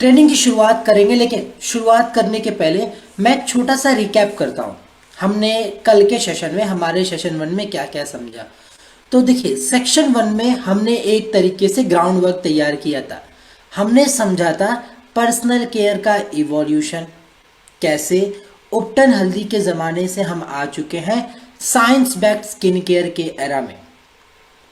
Training की शुरुआत करेंगे, लेकिन शुरुआत करने के पहले मैं एक छोटा सा रिकैप करता हूँ। हमने कल के सेशन में, हमारे सेशन 1 में क्या क्या समझा। तो देखिए, सेक्शन 1 में हमने एक तरीके से ग्राउंड वर्क तैयार किया था। हमने समझा था पर्सनल केयर का इवोल्यूशन, कैसे उपटन हल्दी के ज़माने से हम आ चुके हैं साइंस बैक्ड स्किन केयर के एरा में।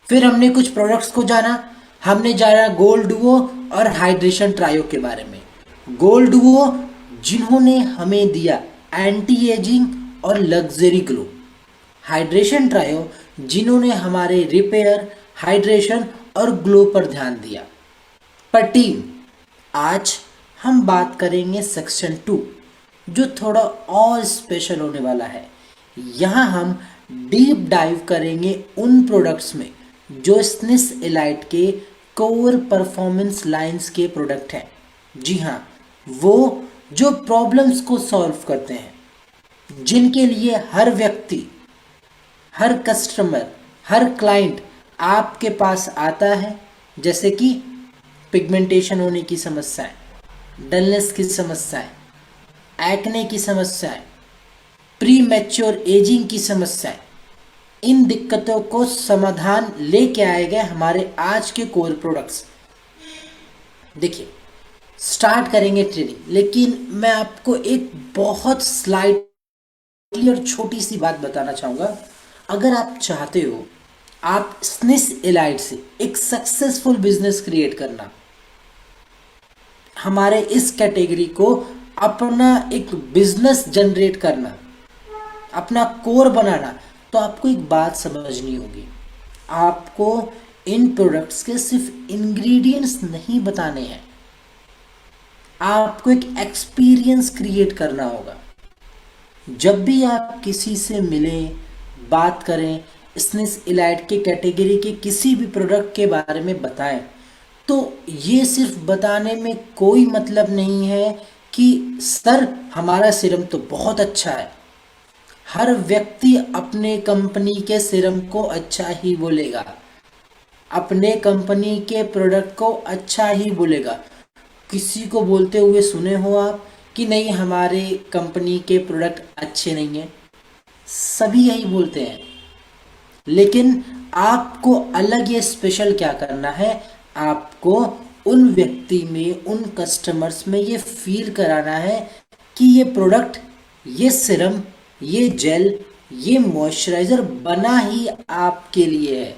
फिर हमने कुछ प्रोडक्ट्स को जाना। हमने जाना गोल्ड डुओ और हाइड्रेशन ट्रायो के बारे में। गोल्ड डुओ जिन्होंने हमें दिया एंटी एजिंग और लग्जरी ग्लो। हाइड्रेशन ट्रायो जिन्होंने हमारे रिपेयर, हाइड्रेशन और ग्लो पर ध्यान दिया। पर टीम, आज हम बात करेंगे सेक्शन 2, जो थोड़ा और स्पेशल होने वाला है। यहाँ हम डीप डाइव करेंगे उन प्रोडक्ट्स में जो स्निस एलाइट के कोर परफॉर्मेंस लाइंस के प्रोडक्ट हैं। जी हाँ, वो जो प्रॉब्लम्स को सॉल्व करते हैं, जिनके लिए हर व्यक्ति, हर कस्टमर, हर क्लाइंट आपके पास आता है। जैसे कि पिगमेंटेशन होने की समस्याएं, डलनेस की समस्याएं, एक्ने की समस्याएं, प्री मैच्योर एजिंग की समस्याएं। इन दिक्कतों को समाधान लेके आए गए हमारे आज के कोर प्रोडक्ट्स। देखिए, स्टार्ट करेंगे ट्रेनिंग, लेकिन मैं आपको एक बहुत स्लाइटली और छोटी सी बात बताना चाहूँगा। अगर आप चाहते हो आप स्निस एलाइट से एक सक्सेसफुल बिजनेस क्रिएट करना, हमारे इस कैटेगरी को अपना एक बिजनेस जनरेट करना, अपना कोर बनाना, तो आपको एक बात समझनी होगी। आपको इन प्रोडक्ट्स के सिर्फ इंग्रेडिएंट्स नहीं बताने हैं, आपको एक एक्सपीरियंस क्रिएट करना होगा। जब भी आप किसी से मिलें, बात करें, स्निस एलाइट के कैटेगरी के किसी भी प्रोडक्ट के बारे में बताएं, तो ये सिर्फ बताने में कोई मतलब नहीं है कि सर हमारा सीरम तो बहुत अच्छा है। हर व्यक्ति अपने कंपनी के सीरम को अच्छा ही बोलेगा, अपने कंपनी के प्रोडक्ट को अच्छा ही बोलेगा। किसी को बोलते हुए सुने हो आप कि नहीं हमारे कंपनी के प्रोडक्ट अच्छे नहीं हैं? सभी यही बोलते हैं। लेकिन आपको अलग ये स्पेशल क्या करना है, आपको उन व्यक्ति में, उन कस्टमर्स में ये फील कराना है कि ये प्रोडक्ट, ये सीरम, ये जेल, ये मॉइस्चराइज़र बना ही आपके लिए है।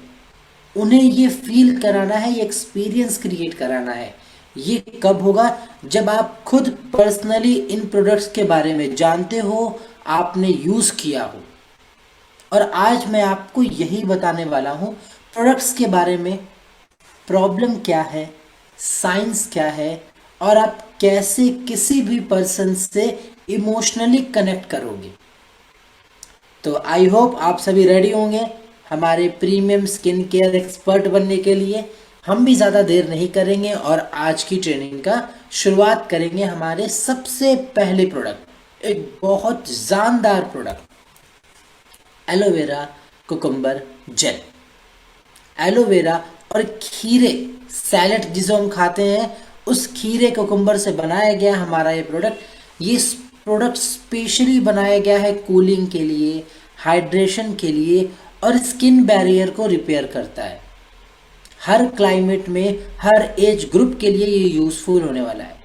उन्हें ये फील कराना है, ये एक्सपीरियंस क्रिएट कराना है। ये कब होगा? जब आप खुद पर्सनली इन प्रोडक्ट्स के बारे में जानते हो, आपने यूज़ किया हो। और आज मैं आपको यही बताने वाला हूँ प्रोडक्ट्स के बारे में, प्रॉब्लम क्या है, साइंस क्या है, और आप कैसे किसी भी पर्सन से इमोशनली कनेक्ट करोगे। तो आई होप आप सभी रेडी होंगे हमारे प्रीमियम स्किन केयर एक्सपर्ट बनने के लिए। हम भी ज़्यादा देर नहीं करेंगे और आज की ट्रेनिंग का शुरुआत करेंगे हमारे सबसे पहले प्रोडक्ट, एक बहुत जानदार product, aloe vera cucumber gel. Aloe vera और खीरे सैलेड जिसे हम खाते हैं, उस खीरे कुकुम्बर से बनाया गया हमारा ये प्रोडक्ट। ये प्रोडक्ट स्पेशली बनाया गया है कूलिंग के लिए, हाइड्रेशन के लिए, और स्किन बैरियर को रिपेयर करता है। हर क्लाइमेट में, हर एज ग्रुप के लिए ये यूज़फुल होने वाला है।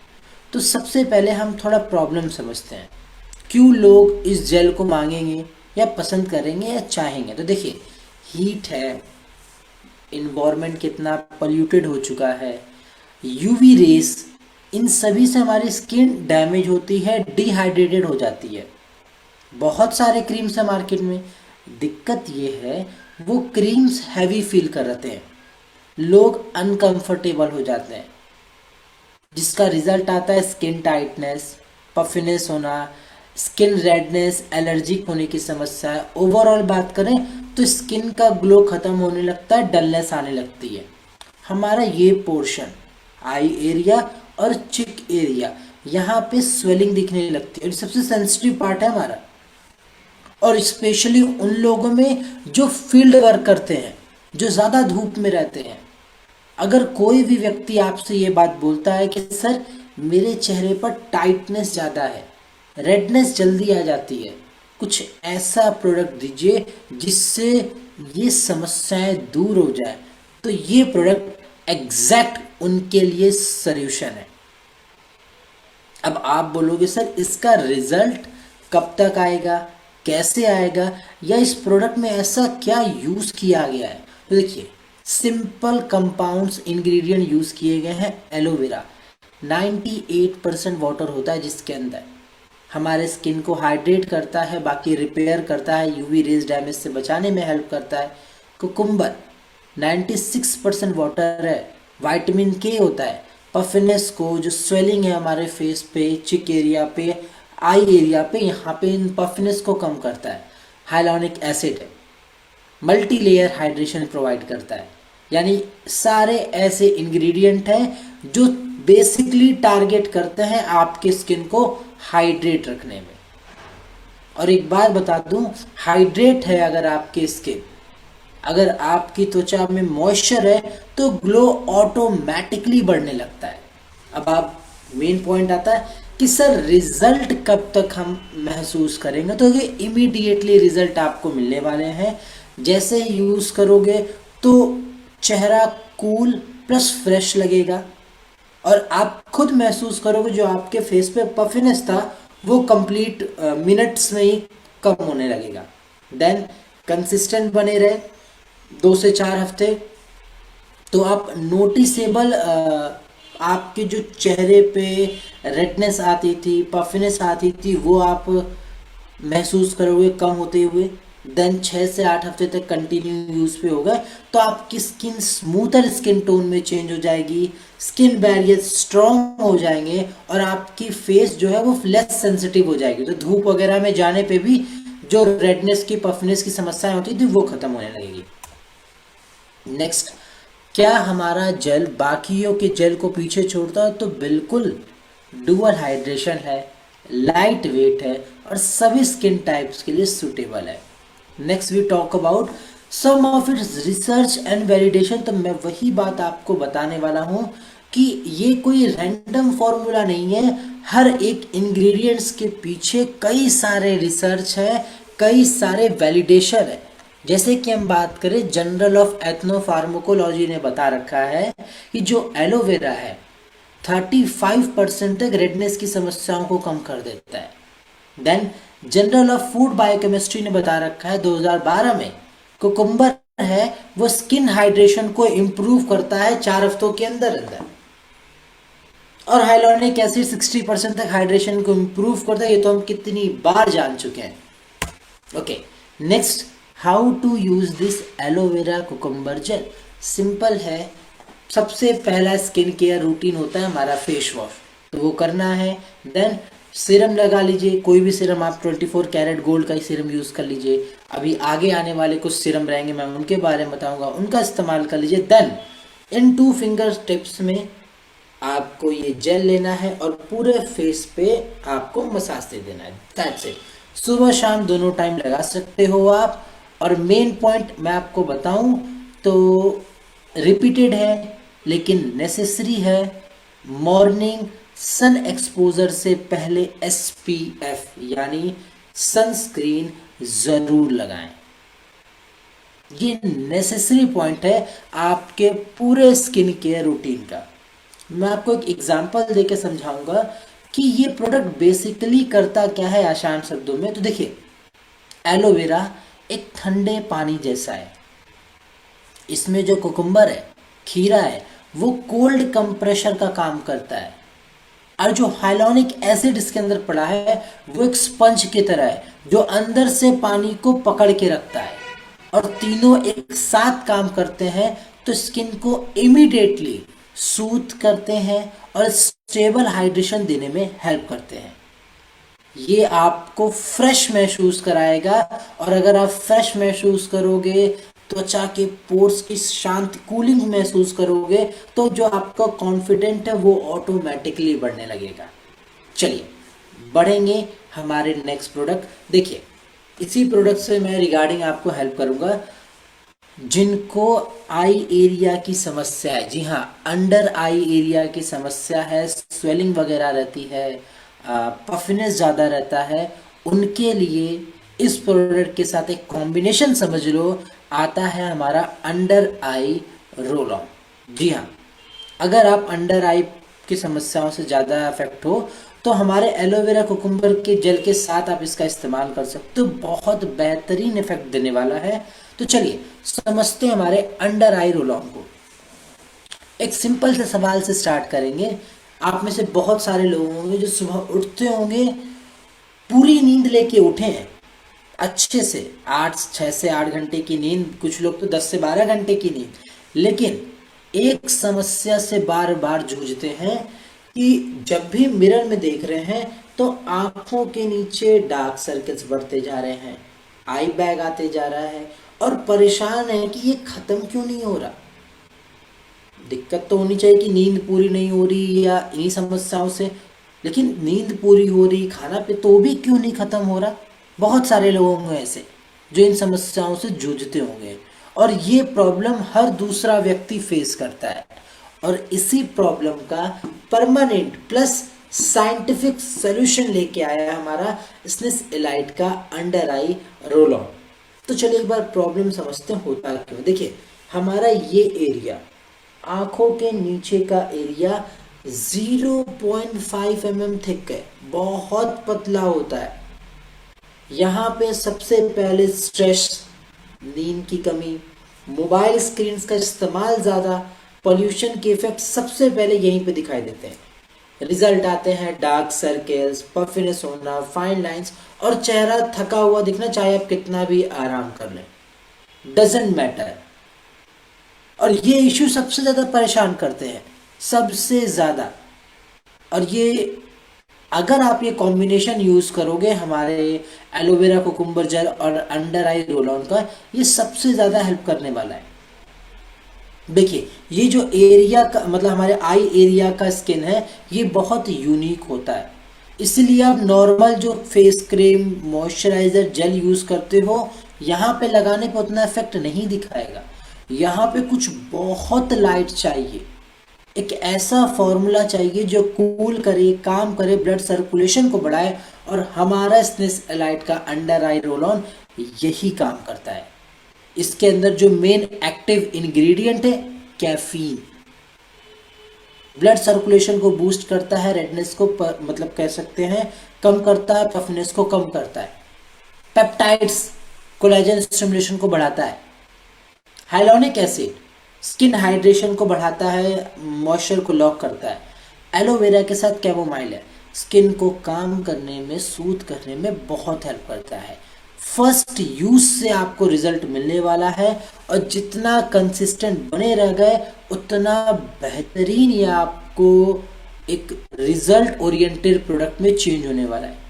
तो सबसे पहले हम थोड़ा प्रॉब्लम समझते हैं, क्यों लोग इस जेल को मांगेंगे या पसंद करेंगे या चाहेंगे। तो देखिए, हीट है, इन्वायरमेंट कितना पोल्यूटेड हो चुका है, यूवी रेस, इन सभी से हमारी स्किन डैमेज होती है, डिहाइड्रेटेड हो जाती है। बहुत सारे क्रीम्स हैं मार्केट में, दिक्कत ये है वो क्रीम्स हैवी फील करते हैं, लोग अनकंफर्टेबल हो जाते हैं, जिसका रिजल्ट आता है स्किन टाइटनेस, पफिनेस होना, स्किन रेडनेस, एलर्जिक होने की समस्या है। ओवरऑल बात करें तो स्किन का ग्लो खत्म होने लगता है, डलनेस आने लगती है। हमारा ये पोर्शन, आई एरिया और चिक एरिया, यहाँ पे स्वेलिंग दिखने लगती है, सबसे सेंसिटिव पार्ट है हमारा। और स्पेशली उन लोगों में जो फील्ड वर्क करते हैं, जो ज़्यादा धूप में रहते हैं। अगर कोई भी व्यक्ति आपसे ये बात बोलता है कि सर मेरे चेहरे पर टाइटनेस ज़्यादा है, रेडनेस जल्दी आ जाती है, कुछ ऐसा प्रोडक्ट दीजिए जिससे ये समस्याएं दूर हो जाए। तो ये प्रोडक्ट एग्जैक्ट उनके लिए सॉल्यूशन है। अब आप बोलोगे सर इसका रिजल्ट कब तक आएगा, कैसे आएगा, या इस प्रोडक्ट में ऐसा क्या यूज़ किया गया है? तो देखिए, सिंपल कंपाउंड्स इंग्रेडिएंट यूज़ किए गए हैं। एलोवेरा 98% वाटर होता है जिसके अंदर, हमारे स्किन को हाइड्रेट करता है, बाकी रिपेयर करता है, यूवी रेज डैमेज से बचाने में हेल्प करता है। कुकुम्बर 96% वाटर है, विटामिन के होता है, पफिनेस को, जो स्वेलिंग है हमारे फेस पे, चिक एरिया पे, आई एरिया पे, यहाँ पे इन पफिनेस को कम करता है। हाइलोनिक एसिड है, मल्टी लेयर हाइड्रेशन प्रोवाइड करता है। यानी सारे ऐसे इंग्रेडिएंट हैं जो बेसिकली टारगेट करते हैं आपके स्किन को हाइड्रेट रखने में। और एक बात बता दूं, हाइड्रेट है अगर आपकी स्किन, अगर आपकी त्वचा में मॉइस्चर है तो ग्लो ऑटोमेटिकली बढ़ने लगता है। अब आप मेन पॉइंट आता है कि सर रिजल्ट कब तक हम महसूस करेंगे? तो ये इमीडिएटली रिजल्ट आपको मिलने वाले हैं। जैसे ही यूज़ करोगे तो चेहरा कूल प्लस फ्रेश लगेगा और आप खुद महसूस करोगे जो आपके फेस पे पफिनेस था वो कंप्लीट मिनट्स में ही कम होने लगेगा। देन कंसिस्टेंट बने रहे 2 से 4 हफ्ते, तो आप नोटिसेबल आपके जो चेहरे पे रेडनेस आती थी, पफिनेस आती थी, वो आप महसूस करोगे कम होते हुए। देन 6 से 8 हफ्ते तक कंटिन्यू यूज पे होगा तो आपकी स्किन स्मूथर स्किन टोन में चेंज हो जाएगी, स्किन बैरियर स्ट्रॉन्ग हो जाएंगे और आपकी फेस जो है वो लेस सेंसिटिव हो जाएगी। तो धूप वगैरह में जाने पे भी जो रेडनेस की, पफनेस की समस्याएं होती थी वो खत्म होने लगेगी। नेक्स्ट, क्या हमारा जेल बाकियों के जेल को पीछे छोड़ता है? तो बिल्कुल, डुअल हाइड्रेशन है, लाइट वेट है और सभी स्किन टाइप्स के लिए सूटेबल है। Next we talk about some of its research and validation. तो मैं वही बात आपको बताने वाला हूँ कि ये कोई रैंडम फॉर्मूला नहीं है, हर एक इंग्रेडिएंट्स के पीछे कई सारे रिसर्च है, कई सारे वैलिडेशन है। जैसे कि हम बात करें, जनरल ऑफ एथनोफार्माकोलॉजी ने बता रखा है कि जो एलोवेरा है 35% तक रेडनेस की समस्याओं को कम कर देता है। Then journal of food biochemistry ने बता रखा है 2012 में कुकुम्बर है वो स्किन हाइड्रेशन को इंप्रूव करता है 4 हफ्तों के अंदर अंदर। और हाइलोनिक एसिड 60% तक हाइड्रेशन को इंप्रूव करता है, ये तो हम कितनी बार जान चुके हैं। Okay, next, how to use this aloe vera cucumber gel. Simple है, सबसे पहला स्किन केयर रूटीन होता है हमारा फेस वॉश, तो वो करना है। देन सीरम लगा लीजिए, कोई भी सीरम, आप 24 कैरेट गोल्ड का ही सीरम यूज़ कर लीजिए। अभी आगे आने वाले कुछ सीरम रहेंगे, मैं उनके बारे में बताऊंगा, उनका इस्तेमाल कर लीजिए। देन इन 2 फिंगर टिप्स में आपको ये जेल लेना है और पूरे फेस पे आपको मसाज दे देना है। That's it. सुबह शाम दोनों टाइम लगा सकते हो आप। और मेन पॉइंट मैं आपको बताऊं तो रिपीटेड है लेकिन नेसेसरी है, मॉर्निंग सन एक्सपोजर से पहले SPF यानी सनस्क्रीन जरूर लगाएं। ये नेसेसरी पॉइंट है आपके पूरे स्किन केयर रूटीन का। मैं आपको एक एग्जांपल देके समझाऊंगा कि ये प्रोडक्ट बेसिकली करता क्या है आसान शब्दों में। तो देखिए, एलोवेरा एक ठंडे पानी जैसा है, इसमें जो कुकुम्बर है, खीरा है, वो कोल्ड कंप्रेशर का काम करता है। और जो हाइलोनिक एसिड इसके अंदर पड़ा है वो एक स्पंज की तरह है जो अंदर से पानी को पकड़ के रखता है, और तीनों एक साथ काम करते हैं तो स्किन को इमीडिएटली सूथ करते हैं और स्टेबल हाइड्रेशन देने में हेल्प करते हैं। ये आपको फ्रेश महसूस कराएगा, और अगर आप फ्रेश महसूस करोगे, त्वचा के पोर्स की शांत कूलिंग महसूस करोगे, तो जो आपका कॉन्फिडेंट है वो ऑटोमेटिकली बढ़ने लगेगा। चलिए बढ़ेंगे हमारे नेक्स्ट प्रोडक्ट। देखिए, इसी प्रोडक्ट से मैं रिगार्डिंग आपको हेल्प करूंगा। जिनको आई एरिया की समस्या है, जी हाँ, अंडर आई एरिया की समस्या है, स्वेलिंग वगैरह रहती है, पफिनेस ज़्यादा रहता है, उनके लिए इस प्रोडक्ट के साथ एक कॉम्बिनेशन समझ लो, आता है हमारा अंडर आई रोल ऑन। जी हाँ, अगर आप अंडर आई की समस्याओं से ज़्यादा अफेक्ट हो तो हमारे एलोवेरा कुकुम्बर के जेल के साथ आप इसका इस्तेमाल कर सकते हो, बहुत बेहतरीन इफेक्ट देने वाला है। तो चलिए समझते हैं हमारे अंडर आई रोल ऑन को। एक सिंपल से सवाल से स्टार्ट करेंगे। आप में से बहुत सारे लोग होंगे जो सुबह उठते होंगे, पूरी नींद लेके उठे हैं, अच्छे से 6 से 8 घंटे की नींद, कुछ लोग तो 10 से 12 घंटे की नींद, लेकिन एक समस्या से बार बार जूझते हैं कि जब भी मिरर में देख रहे हैं तो आंखों के नीचे डार्क सर्कल्स बढ़ते जा रहे हैं, आई बैग आते जा रहा है, और परेशान है कि ये खत्म क्यों नहीं हो रहा। दिक्कत तो होनी चाहिए कि नींद पूरी नहीं हो रही या इन्हीं समस्याओं से, लेकिन नींद पूरी हो रही, खाना पे, तो भी क्यों नहीं खत्म हो रहा। बहुत सारे लोग होंगे ऐसे जो इन समस्याओं से जूझते होंगे, और ये प्रॉब्लम हर दूसरा व्यक्ति फेस करता है, और इसी प्रॉब्लम का परमानेंट प्लस साइंटिफिक सॉल्यूशन लेके आया हमारा स्निस इलाइट का अंडर आई रोल ऑन। तो चलिए एक बार प्रॉब्लम समझते हैं होता क्यों। देखिए हमारा ये एरिया, आंखों के नीचे का एरिया 0.5 mm थिक है, बहुत पतला होता है। यहाँ पे सबसे पहले स्ट्रेस, नींद की कमी, मोबाइल स्क्रीन का इस्तेमाल ज़्यादा, पॉल्यूशन के इफेक्ट सबसे पहले यहीं पे दिखाई देते हैं। रिजल्ट आते हैं डार्क सर्कल्स, पफिनेस होना, फाइन लाइंस, और चेहरा थका हुआ दिखना, चाहे आप कितना भी आराम कर लें, डजेंट मैटर। और ये इश्यू सबसे ज़्यादा परेशान करते हैं, सबसे ज़्यादा। और ये अगर आप ये कॉम्बिनेशन यूज़ करोगे हमारे एलोवेरा कुकुम्बर जेल और अंडर आई रोल ऑन का, ये सबसे ज़्यादा हेल्प करने वाला है। देखिए ये जो एरिया का मतलब हमारे आई एरिया का स्किन है, ये बहुत यूनिक होता है, इसलिए आप नॉर्मल जो face cream, moisturiser, gel use करते हो, यहाँ पे लगाने पे उतना इफेक्ट नहीं दिखाएगा। यहाँ पे कुछ बहुत लाइट चाहिए, एक ऐसा फॉर्मूला चाहिए जो कूल करे, काम करे, ब्लड सर्कुलेशन को बढ़ाए, और हमारा स्निस इलाइट का अंडर आई रोल ऑन यही काम करता है। इसके अंदर जो मेन एक्टिव इंग्रेडिएंट है कैफीन, ब्लड सर्कुलेशन को बूस्ट करता है, रेडनेस को मतलब कह सकते हैं कम करता है, पफनेस को कम करता है, पेप्टाइड्स, कोलेजन स्टिमुलेशन को बढ़ाता है, हाइलोनिक एसिड स्किन हाइड्रेशन को बढ़ाता है, मॉइस्चर को लॉक करता है, एलोवेरा के साथ कैमोमाइल है, स्किन को काम करने में, सूद करने में बहुत हेल्प करता है। फर्स्ट यूज से आपको रिजल्ट मिलने वाला है, और जितना कंसिस्टेंट बने रह गए उतना बेहतरीन ये आपको एक रिजल्ट ओरिएंटेड प्रोडक्ट में चेंज होने वाला है।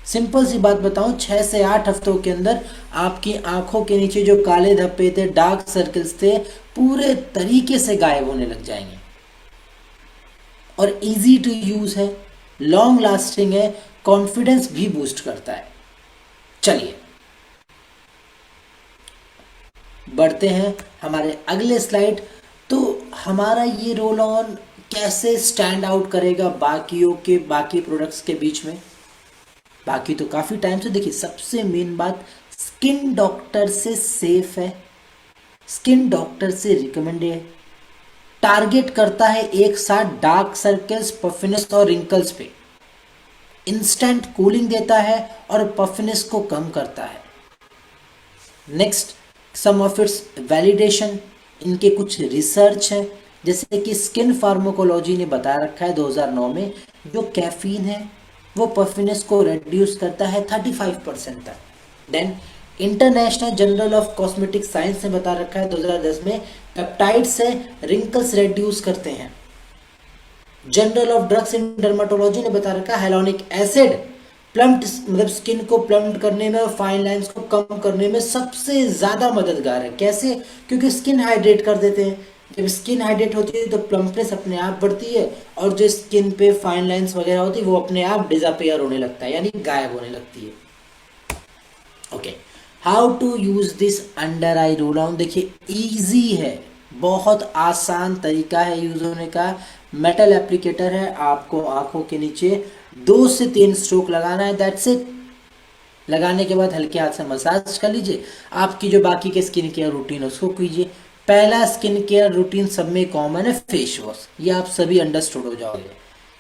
सिंपल सी बात बताऊं, 6 से 8 हफ्तों के अंदर आपकी आंखों के नीचे जो काले धब्बे थे, डार्क सर्कल्स थे, पूरे तरीके से गायब होने लग जाएंगे। और इजी टू यूज है, लॉन्ग लास्टिंग है, कॉन्फिडेंस भी बूस्ट करता है। चलिए बढ़ते हैं हमारे अगले स्लाइड। तो हमारा ये रोल ऑन कैसे स्टैंड आउट करेगा बाकी प्रोडक्ट्स के बीच में। बाकी तो काफ़ी टाइम से, देखिए सबसे मेन बात, स्किन डॉक्टर से सेफ है, स्किन डॉक्टर से रिकमेंडेड है, टारगेट करता है एक साथ डार्क सर्कल्स, पफिनेस और रिंकल्स पे, इंस्टेंट कूलिंग देता है और पफिनेस को कम करता है। Next, some of its validation, इनके कुछ रिसर्च है, जैसे कि स्किन फार्माकोलॉजी ने बता रखा है 2009 में, जो कैफीन है वो पफिनेस को रिड्यूस करता है 35% तक। Then international journal of cosmetic science ने बता रखा है 2010 में, पेप्टाइड्स से रिंकल्स रिड्यूस करते हैं। Journal of drugs in dermatology ने बता रखा है हाइलोनिक एसिड प्लम्प्ड मतलब स्किन को प्लम्प्ड करने में और फाइन लाइंस को कम करने में सबसे ज़्यादा मददगार है। कैसे? क्योंकि स्किन हाइड्रेट कर देते हैं, जब स्किन हाइड्रेट होती है तो प्लम्पनेस अपने आप बढ़ती है, और जो स्किन पे फाइन लाइंस वगैरह होती है वो अपने आप डिसअपीयर होने लगता है, यानी गायब होने लगती है। Okay, how to use this under eye roll on, देखिए इजी है, बहुत आसान तरीका है यूज होने का। मेटल एप्लीकेटर है, आपको आंखों के नीचे 2 से 3 स्ट्रोक लगाना है, दैट्स इट। लगाने के बाद हल्के हाथ से मसाज कर लीजिए। आपकी जो बाकी के स्किन केयर रूटीन है उसको कीजिए। पहला स्किन केयर रूटीन सब में कॉमन है, फेस वॉश। ये आप सभी अंडरस्टूड हो जाओगे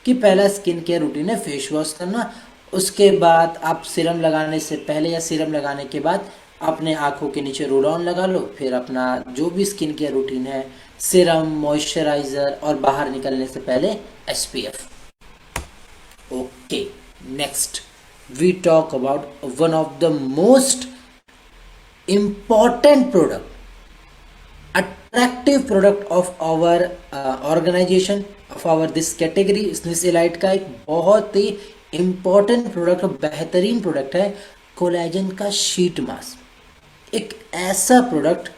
कि पहला स्किन केयर रूटीन है फेस वॉश करना। उसके बाद आप सीरम लगाने से पहले या सीरम लगाने के बाद अपने आंखों के नीचे रोल ऑन लगा लो। फिर अपना जो भी स्किन केयर रूटीन है, सीरम, मॉइस्चराइजर और बाहर निकलने से पहले SPF. Okay, next we talk about one of the most important product, attractive product of our organization, of our this category। स्निस इलाइट का एक बहुत ही इम्पॉर्टेंट प्रोडक्ट, बेहतरीन प्रोडक्ट है कोलेजन का शीट मास्क। एक ऐसा प्रोडक्ट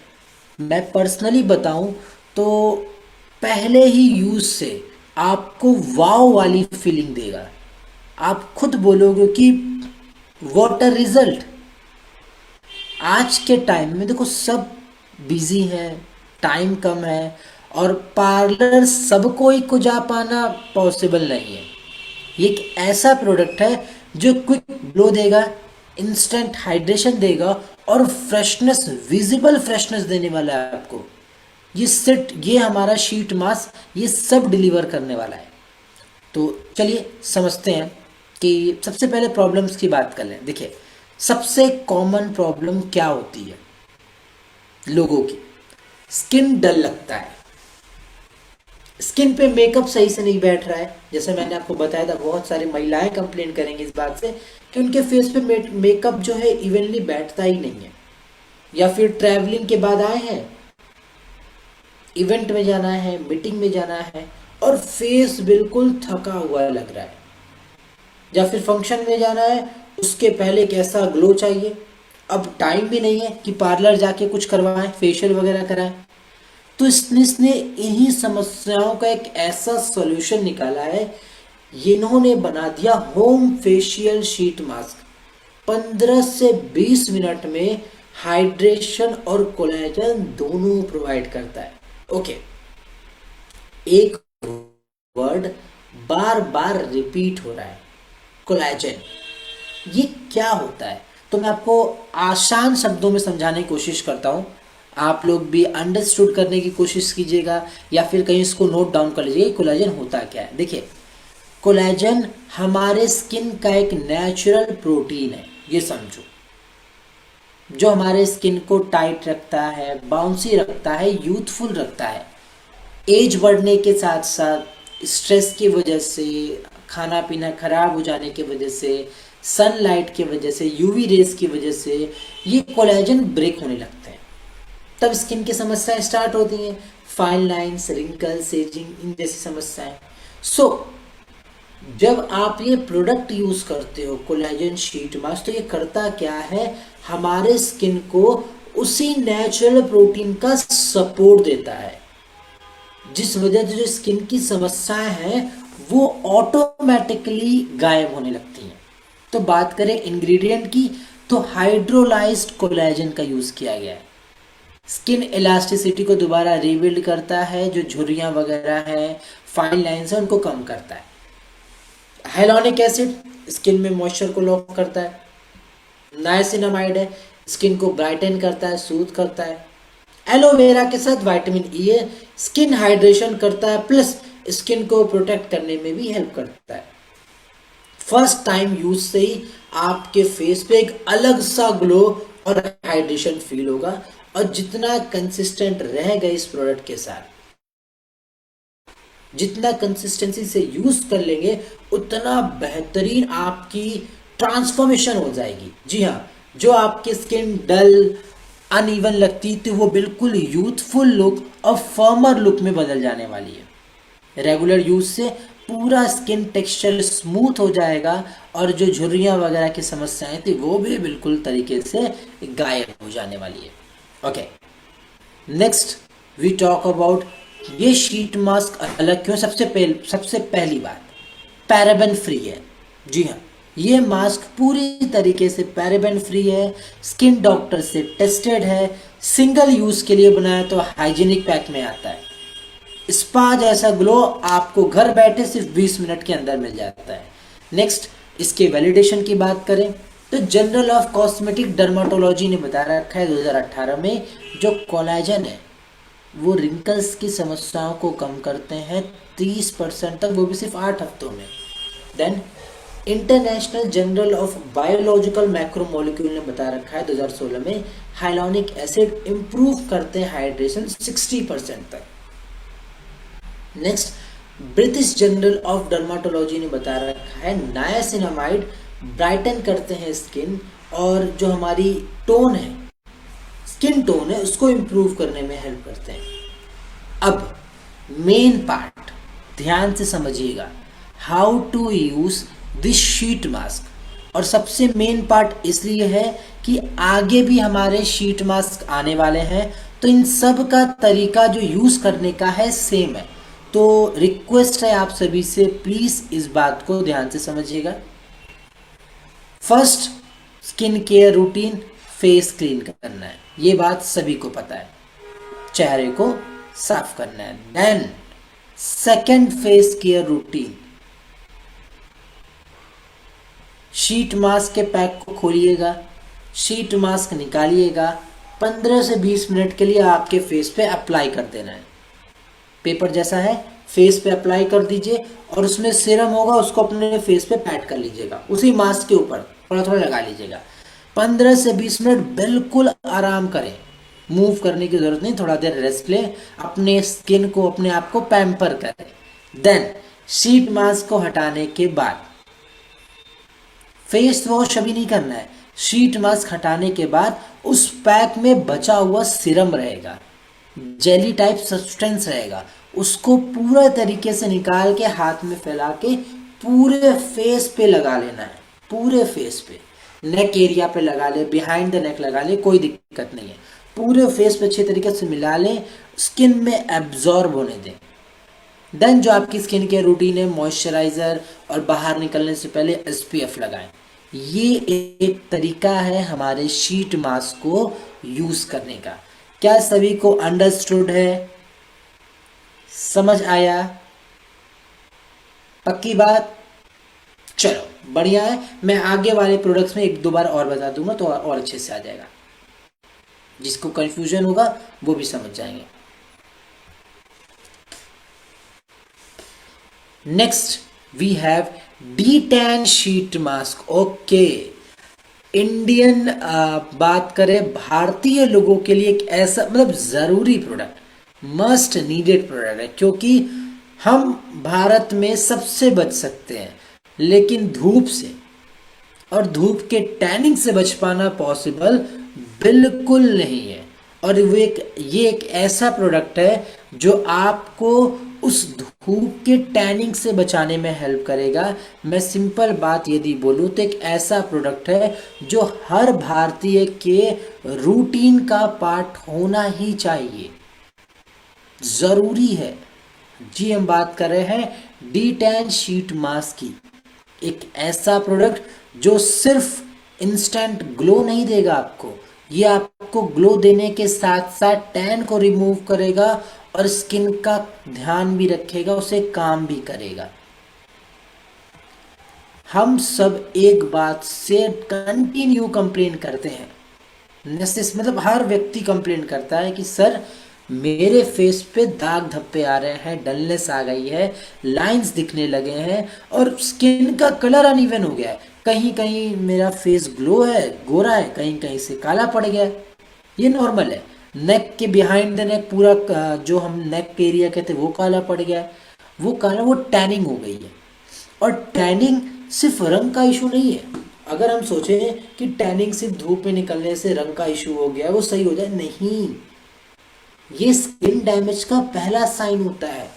मैं पर्सनली बताऊं तो पहले ही यूज से आपको वाव वाली फीलिंग देगा। आप खुद बोलोगे कि व्हाट अ रिजल्ट। आज के टाइम में देखो सब बिजी है, टाइम कम है और पार्लर सबको ही को जा पाना पॉसिबल नहीं है। ये एक ऐसा प्रोडक्ट है जो क्विक ग्लो देगा, इंस्टेंट हाइड्रेशन देगा और फ्रेशनेस, विजिबल फ्रेशनेस देने वाला है आपको। ये हमारा शीट मास्क ये सब डिलीवर करने वाला है। तो चलिए समझते हैं कि सबसे पहले प्रॉब्लम्स की बात कर लें। देखिए सबसे कॉमन प्रॉब्लम क्या होती है लोगों की, स्किन डल लगता है, स्किन पे मेकअप सही से नहीं बैठ रहा है। जैसे मैंने आपको बताया था, बहुत सारी महिलाएं कंप्लेन करेंगी इस बात से कि उनके फेस पे मेकअप जो है इवनली बैठता ही नहीं है, या फिर ट्रैवलिंग के बाद आए हैं, इवेंट में जाना है, मीटिंग में जाना है और फेस बिल्कुल थका हुआ लग रहा है, या फिर फंक्शन में जाना है उसके पहले कैसा ग्लो चाहिए। अब टाइम भी नहीं है कि पार्लर जाके कुछ करवाएं, फेशियल वगैरह कराएं। तो इसने इन्हीं समस्याओं का एक ऐसा सॉल्यूशन निकाला है, इन्होंने बना दिया होम फेशियल शीट मास्क। 15 से 20 मिनट में हाइड्रेशन और कोलेजन दोनों प्रोवाइड करता है। ओके, एक वर्ड बार बार रिपीट हो रहा है, कोलेजन। ये क्या होता है तो मैं आपको आसान शब्दों में समझाने की कोशिश करता हूं, आप लोग भी अंडरस्टूड करने की कोशिश कीजिएगा या फिर कहीं इसको नोट डाउन कर लीजिएगा। कोलेजन होता क्या है? देखिए, कोलेजन हमारे स्किन का एक नेचुरल प्रोटीन है, ये समझो, जो हमारे स्किन को टाइट रखता है, बाउंसी रखता है, यूथफुल रखता है। एज बढ़ने के साथ साथ स्ट्रेस की वजह से, खाना पीना खराब हो जाने की वजह से, सनलाइट की वजह से, यूवी रेस की वजह से ये कोलेजन ब्रेक होने लगते हैं। तब स्किन की समस्याएं स्टार्ट होती हैं, फाइन लाइन्स, रिंकल्स, एजिंग, इन जैसी समस्याएं। जब आप ये प्रोडक्ट यूज करते हो कोलेजन शीट मास्क, तो ये करता क्या है, हमारे स्किन को उसी नेचुरल प्रोटीन का सपोर्ट देता है, जिस वजह से जो स्किन की समस्याएं हैं वो ऑटोमेटिकली गायब होने लगती हैं। तो बात करें इंग्रेडिएंट की, तो हाइड्रोलाइज्ड कोलेजन का यूज किया गया है। स्किन इलास्टिसिटी को दोबारा रिबिल्ड करता है, जो झुर्रियां वगैरह हैं, फाइन लाइंस है, उनको कम करता है। हाइलोनिक एसिड स्किन में मॉइस्चर को लॉक करता है। नाइसिनामाइड है, स्किन को ब्राइटन करता है, सूथ करता है। एलोवेरा के साथ विटामिन ई है, स्किन हाइड्रेशन करता है, प्लस स्किन को प्रोटेक्ट करने में भी हेल्प करता है। फर्स्ट टाइम यूज से ही आपके फेस पे एक अलग सा ग्लो और हाइड्रेशन फील होगा, और जितना कंसिस्टेंट रहेगा इस प्रोडक्ट के साथ, जितना कंसिस्टेंसी से यूज कर लेंगे, उतना बेहतरीन आपकी ट्रांसफॉर्मेशन हो जाएगी। जी हाँ, जो आपकी स्किन डल, अनइवन लगती थी, वो बिल्कुल यूथफुल लुक और फर्मर लुक में बदल जाने वाली है। रेगुलर यूज से पूरा स्किन टेक्सचर स्मूथ हो जाएगा और जो झुर्रियां वगैरह की समस्याएं थी वो भी बिल्कुल तरीके से गायब हो जाने वाली है। Okay, next we talk about ये शीट मास्क अलग क्यों। सबसे पहली बात, पैराबेन फ्री है। जी हाँ, ये मास्क पूरी तरीके से पैराबेन फ्री है, स्किन डॉक्टर से टेस्टेड है, सिंगल यूज के लिए बनाया तो हाइजीनिक पैक में आता है। स्पा जैसा ग्लो आपको घर बैठे सिर्फ 20 मिनट के अंदर मिल जाता है। नेक्स्ट, इसके वैलिडेशन की बात करें तो जर्नल ऑफ कॉस्मेटिक डर्माटोलॉजी ने बता रखा है 2018 में, जो कोलाजन है वो रिंकल्स की समस्याओं को कम करते हैं 30% तक, वो भी सिर्फ 8 हफ्तों में। Then international journal of biological macromolecule ने बता रखा है 2016 में, हाइलोनिक एसिड इंप्रूव करते हैं हाइड्रेशन 60% तक। Next, British journal of dermatology ने बता रखा है नायासिनामाइड ब्राइटन करते हैं स्किन, और जो हमारी टोन है, स्किन टोन है, उसको इंप्रूव करने में हेल्प करते हैं। अब मेन पार्ट ध्यान से समझिएगा, how to use this sheet mask. और सबसे मेन पार्ट इसलिए है कि आगे भी हमारे शीट मास्क आने वाले हैं, तो इन सब का तरीका जो यूज करने का है सेम है। तो रिक्वेस्ट है आप सभी से, प्लीज इस बात को ध्यान से समझिएगा। First, skin care routine, face clean करना है, ये बात सभी को पता है, चेहरे को साफ करना है। Then second face care routine, sheet mask के पैक को खोलिएगा, शीट मास्क निकालिएगा, 15 से 20 मिनट के लिए आपके फेस पे अप्लाई कर देना है। पेपर जैसा है, फेस पे अप्लाई कर दीजिए, और उसमें सीरम होगा उसको अपने फेस पे पैट कर लीजिएगा, उसी मास्क के ऊपर थोड़ा थोड़ा लगा लीजिएगा। 15 से 20 मिनट बिल्कुल आराम करें, मूव करने की जरूरत नहीं, थोड़ा देर रेस्ट लें, अपने स्किन को, अपने आप को पैम्पर करें। देन शीट मास्क को हटाने के बाद फेस वॉश अभी नहीं करना है, शीट मास्क हटाने के बाद उस पैक में बचा हुआ सीरम रहेगा, जेली टाइप सब्सटेंस रहेगा, उसको पूरा तरीके से निकाल के हाथ में फैला के पूरे फेस पे लगा लेना है, पूरे फेस पे, नेक एरिया पे लगा ले, बिहाइंड द नेक लगा ले, कोई दिक्कत नहीं है, पूरे फेस पे अच्छे तरीके से मिला लें, स्किन में एब्जॉर्ब होने दें। देन जो आपकी स्किन केयर रूटीन है, मॉइस्चराइजर और बाहर निकलने से पहले SPF लगाएं। ये एक तरीका है हमारे शीट मास्क को यूज करने का। क्या सभी को अंडरस्टूड है, समझ आया, पक्की बात? चलो बढ़िया है, मैं आगे वाले प्रोडक्ट्स में एक दो बार और बता दूंगा तो और अच्छे से आ जाएगा, जिसको कंफ्यूजन होगा वो भी समझ जाएंगे। Next we have D10 sheet mask. Okay, Indian बात करें, भारतीय लोगों के लिए एक ऐसा मतलब जरूरी प्रोडक्ट, मस्ट नीडेड प्रोडक्ट है, क्योंकि हम भारत में सबसे बच सकते हैं, लेकिन धूप से और धूप के टैनिंग से बच पाना पॉसिबल बिल्कुल नहीं है। और ये एक ऐसा प्रोडक्ट है जो आपको उस धूप के टैनिंग से बचाने में हेल्प करेगा। मैं सिंपल बात यदि बोलूँ तो एक ऐसा प्रोडक्ट है जो हर भारतीय के रूटीन का पार्ट होना ही चाहिए, जरूरी है जी। हम बात कर रहे हैं D10 शीट मास्क की, एक ऐसा प्रोडक्ट जो सिर्फ इंस्टेंट ग्लो नहीं देगा आपको, ये आपको ग्लो देने के साथ साथ टैन को रिमूव करेगा और स्किन का ध्यान भी रखेगा, उसे काम भी करेगा। हम सब एक बात से कंटिन्यू कंप्लेन करते हैं, मतलब हर व्यक्ति कंप्लेन करता है कि सर मेरे फेस पे दाग धब्बे आ रहे हैं, डलनेस आ गई है, लाइंस दिखने लगे हैं और स्किन का कलर अनइवन हो गया है, कहीं कहीं मेरा फेस ग्लो है, गोरा है, कहीं कहीं से काला पड़ गया है। ये नॉर्मल है। नेक के बिहाइंड द नेक पूरा जो हम नेक के एरिया कहते हैं वो काला पड़ गया है, वो काला, वो टैनिंग हो गई है। और टैनिंग सिर्फ रंग का इशू नहीं है। अगर हम सोचें कि टैनिंग सिर्फ धूप में निकलने से रंग का इशू हो गया, वो सही हो जाए, नहीं, ये स्किन डैमेज का पहला साइन होता है।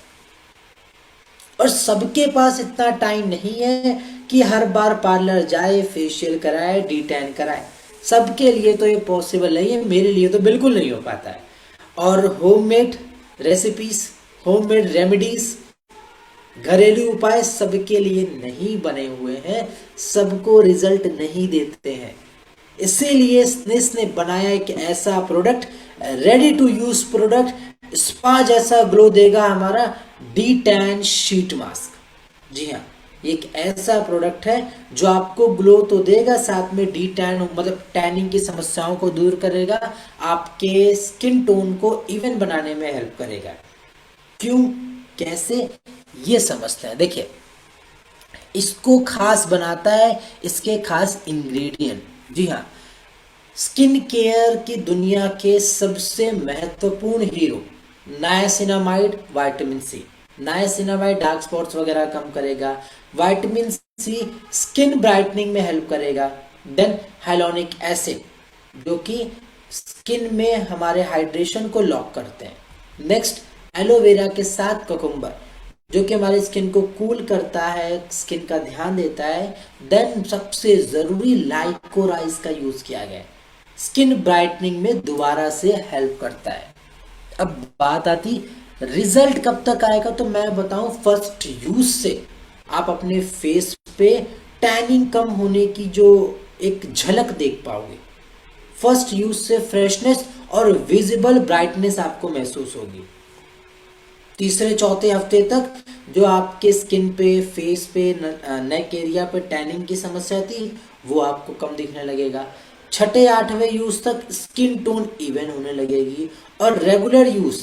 और सबके पास इतना टाइम नहीं है कि हर बार पार्लर जाए, फेशियल कराए, D10 कराए, सबके लिए तो ये पॉसिबल नहीं है, मेरे लिए तो बिल्कुल नहीं हो पाता है। और होममेड रेसिपीज, होममेड रेमेडीज घरेलू उपाय सबके लिए नहीं बने हुए हैं, सबको रिजल्ट नहीं देते हैं। इसीलिए स्निस ने बनाया एक ऐसा product, ready to use product, spa जैसा ग्लो देगा हमारा डी टैन शीट मास्क। जी हाँ, एक ऐसा प्रोडक्ट है जो आपको ग्लो तो देगा, साथ में डी टैन मतलब टैनिंग की समस्याओं को दूर करेगा, आपके स्किन टोन को इवन बनाने में हेल्प करेगा। क्यों, कैसे, ये समझते हैं। देखिए, इसको खास बनाता है इसके खास इंग्रेडिएंट। जी हाँ, स्किन केयर की दुनिया के सबसे महत्वपूर्ण hero niacinamide, vitamin C. Niacinamide dark spots वगैरह कम करेगा, विटामिन सी स्किन ब्राइटनिंग में हेल्प करेगा। देन हाइलोनिक एसिड जो कि स्किन में हमारे हाइड्रेशन को लॉक करते हैं। नेक्स्ट, एलोवेरा के साथ कुकुम्बर जो कि हमारे स्किन को कूल करता है, स्किन का ध्यान देता है। देन सबसे जरूरी लाइकोराइस का यूज किया गया है, स्किन ब्राइटनिंग में दोबारा से हेल्प करता है। अब बात आती रिजल्ट कब तक आएगा, तो मैं बताऊं फर्स्ट यूज से आप अपने फेस पे टैनिंग कम होने की जो एक झलक देख पाओगे। फर्स्ट यूज से फ्रेशनेस और विजिबल ब्राइटनेस आपको महसूस होगी। तीसरे चौथे हफ्ते तक जो आपके स्किन पे, फेस पे, नेक एरिया पे टैनिंग की समस्या थी वो आपको कम दिखने लगेगा। छठे आठवें यूज तक स्किन टोन इवन होने लगेगी। और रेगुलर यूज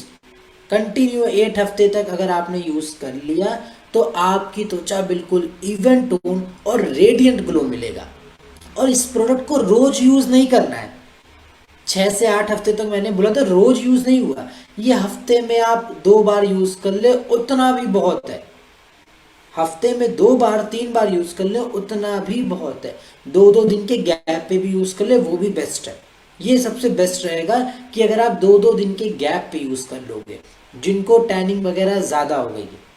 कंटिन्यू 8 हफ्ते तक अगर आपने यूज कर लिया तो आपकी त्वचा बिल्कुल इवन टोन और रेडियंट ग्लो मिलेगा। और इस प्रोडक्ट को रोज यूज नहीं करना है, 6 से 8 हफ्ते तक मैंने बोला था, रोज यूज नहीं हुआ, ये हफ्ते में आप 2 बार यूज कर ले उतना भी बहुत है। हफ्ते में 2 बार 3 बार यूज कर ले उतना भी बहुत है। 2-2 दिन के गैप पे भी यूज कर ले वो भी बेस्ट है। ये सबसे बेस्ट रहेगा कि अगर आप 2-2 दिन के गैप पे यूज कर लोगे जिनको टैनिंग वगैरह ज्यादा हो गई है।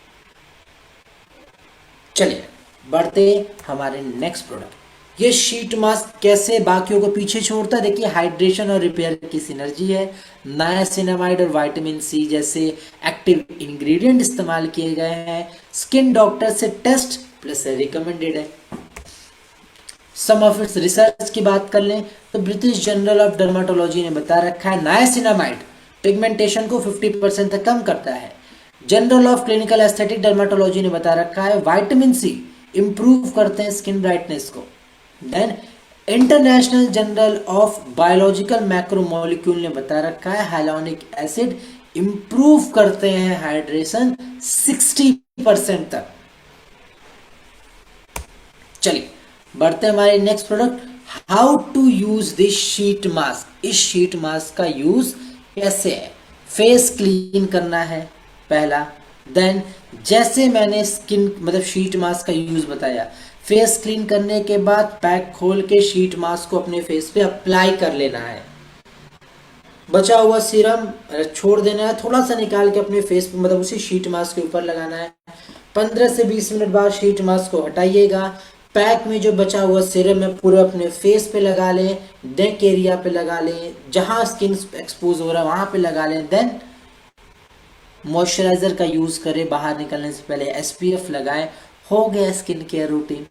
चलिए बढ़ते हमारे नेक्स्ट प्रोडक्ट। ये शीट मास्क कैसे बाकियों को पीछे छोड़ता है, देखिए हाइड्रेशन और रिपेयर की सिनर्जी है। नायासिनामाइड और विटामिन सी जैसे एक्टिव इंग्रेडिएंट इस्तेमाल किए गए हैं। स्किन डॉक्टर से टेस्ट प्लस रिकमेंडेड है। सम ऑफ इट्स रिसर्च की बात कर लें तो ब्रिटिश जर्नल ऑफ डर्माटोलॉजी ने बता रखा है नायासिनामाइड पिगमेंटेशन को 50% तक कम करता है। Journal of clinical aesthetic dermatology ने बता रखा है विटामिन सी इंप्रूव करते हैं स्किन ब्राइटनेस को। Then international journal of biological macromolecule ने बता रखा है हाइलोनिक एसिड इंप्रूव करते हैं हाइड्रेशन 60% तक। चलिए बढ़ते हमारे next product, how to use this sheet mask. इस शीट मास्क का यूज कैसे है, फेस क्लीन करना है पहला। देन जैसे मैंने स्किन मतलब शीट मास्क का यूज बताया, फेस क्लीन करने के बाद पैक खोल के शीट मास्क को अपने फेस पे अप्लाई कर लेना है। बचा हुआ सीरम छोड़ देना है, थोड़ा सा निकाल के अपने फेस पे मतलब उसी शीट मास्क के ऊपर लगाना है। 15 से 20 मिनट बाद शीट मास्क को हटाइएगा। पैक में जो बचा हुआ सीरम है पूरा अपने फेस पे लगा लें, नेक एरिया पे लगा लें, जहां स्किन एक्सपोज हो रहा है वहां पे लगा लें। देन मॉइस्चराइजर का यूज करें, बाहर निकलने से पहले एसपीएफ लगाएं। हो गया स्किन केयर रूटीन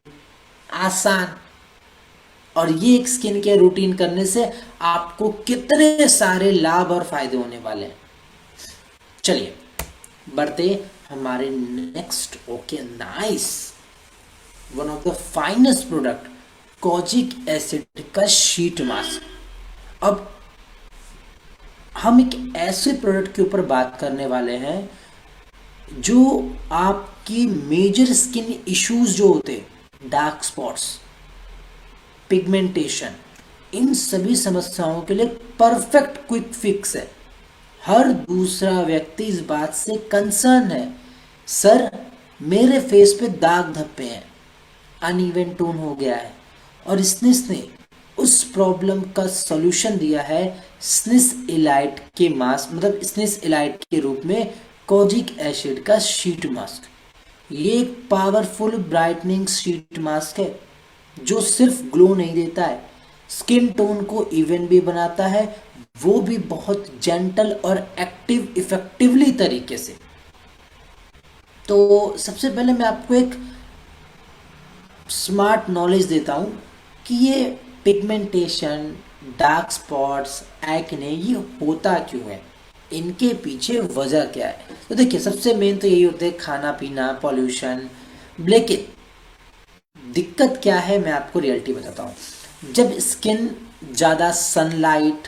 आसान। और ये एक स्किन केयर रूटीन करने से आपको कितने सारे लाभ और फायदे होने वाले हैं। चलिए बढ़ते हमारे next. Okay nice, one of the finest product kojic acid का शीट मास्क। अब हम एक ऐसे प्रोडक्ट के ऊपर बात करने वाले हैं जो आपकी मेजर स्किन इश्यूज जो होते हैं, डार्क स्पॉट्स, पिगमेंटेशन, इन सभी समस्याओं के लिए परफेक्ट क्विक फिक्स है। हर दूसरा व्यक्ति इस बात से कंसर्न है, सर मेरे फेस पे दाग धब्बे हैं, अनइवन टोन हो गया है, और स्निस ने उस प्रॉब्लम का सॉल्यूशन दिया है स्निस इलाइट के मास्क मतलब स्निस इलाइट के रूप में कोजिक एसिड का शीट मास्क। ये एक पावरफुल ब्राइटनिंग शीट मास्क है जो सिर्फ ग्लो नहीं देता है, स्किन टोन को इवन भी बनाता है, वो भी बहुत जेंटल और एक्टिव इफेक्टिवली तरीके से। तो सबसे पहले मैं आपको एक स्मार्ट नॉलेज देता हूँ कि ये पिगमेंटेशन, डार्क स्पॉट्स, एक्ने ये होता क्यों है, इनके पीछे वजह क्या है। तो देखिए, सबसे मेन तो यही होते हैं खाना पीना, पॉल्यूशन। लेकिन दिक्कत क्या है, मैं आपको रियलिटी बताता हूँ। जब स्किन ज़्यादा सनलाइट,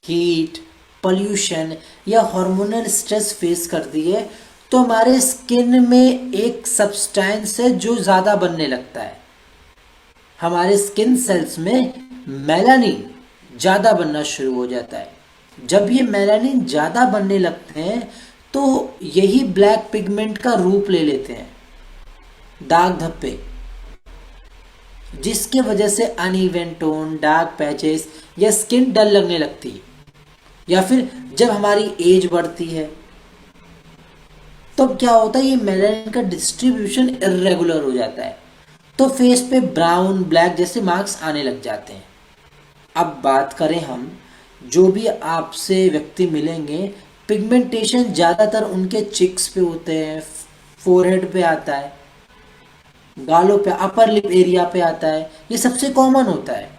हीट, पोल्यूशन या हार्मोनल स्ट्रेस फेस करती है, तो हमारे स्किन में एक सब्सटेंस है जो ज़्यादा बनने लगता है। हमारे स्किन सेल्स में मेलानिन ज़्यादा बनना शुरू हो जाता है। जब ये मेलानिन ज़्यादा बनने लगते हैं तो यही ब्लैक पिगमेंट का रूप ले लेते हैं, दाग धब्बे, जिसके वजह से अनइवन टोन, डार्क पैचेस या स्किन डल लगने लगती है। या फिर जब हमारी एज बढ़ती है तो क्या होता है, ये मेलानिन का डिस्ट्रीब्यूशन इरेगुलर हो जाता है, तो फेस पे ब्राउन, ब्लैक जैसे मार्क्स आने लग जाते हैं। अब बात करें हम, जो भी आपसे व्यक्ति मिलेंगे, पिगमेंटेशन ज़्यादातर उनके चिक्स पे होते हैं, फोरहेड पे आता है, गालों पे, अपर लिप एरिया पे आता है, ये सबसे कॉमन होता है।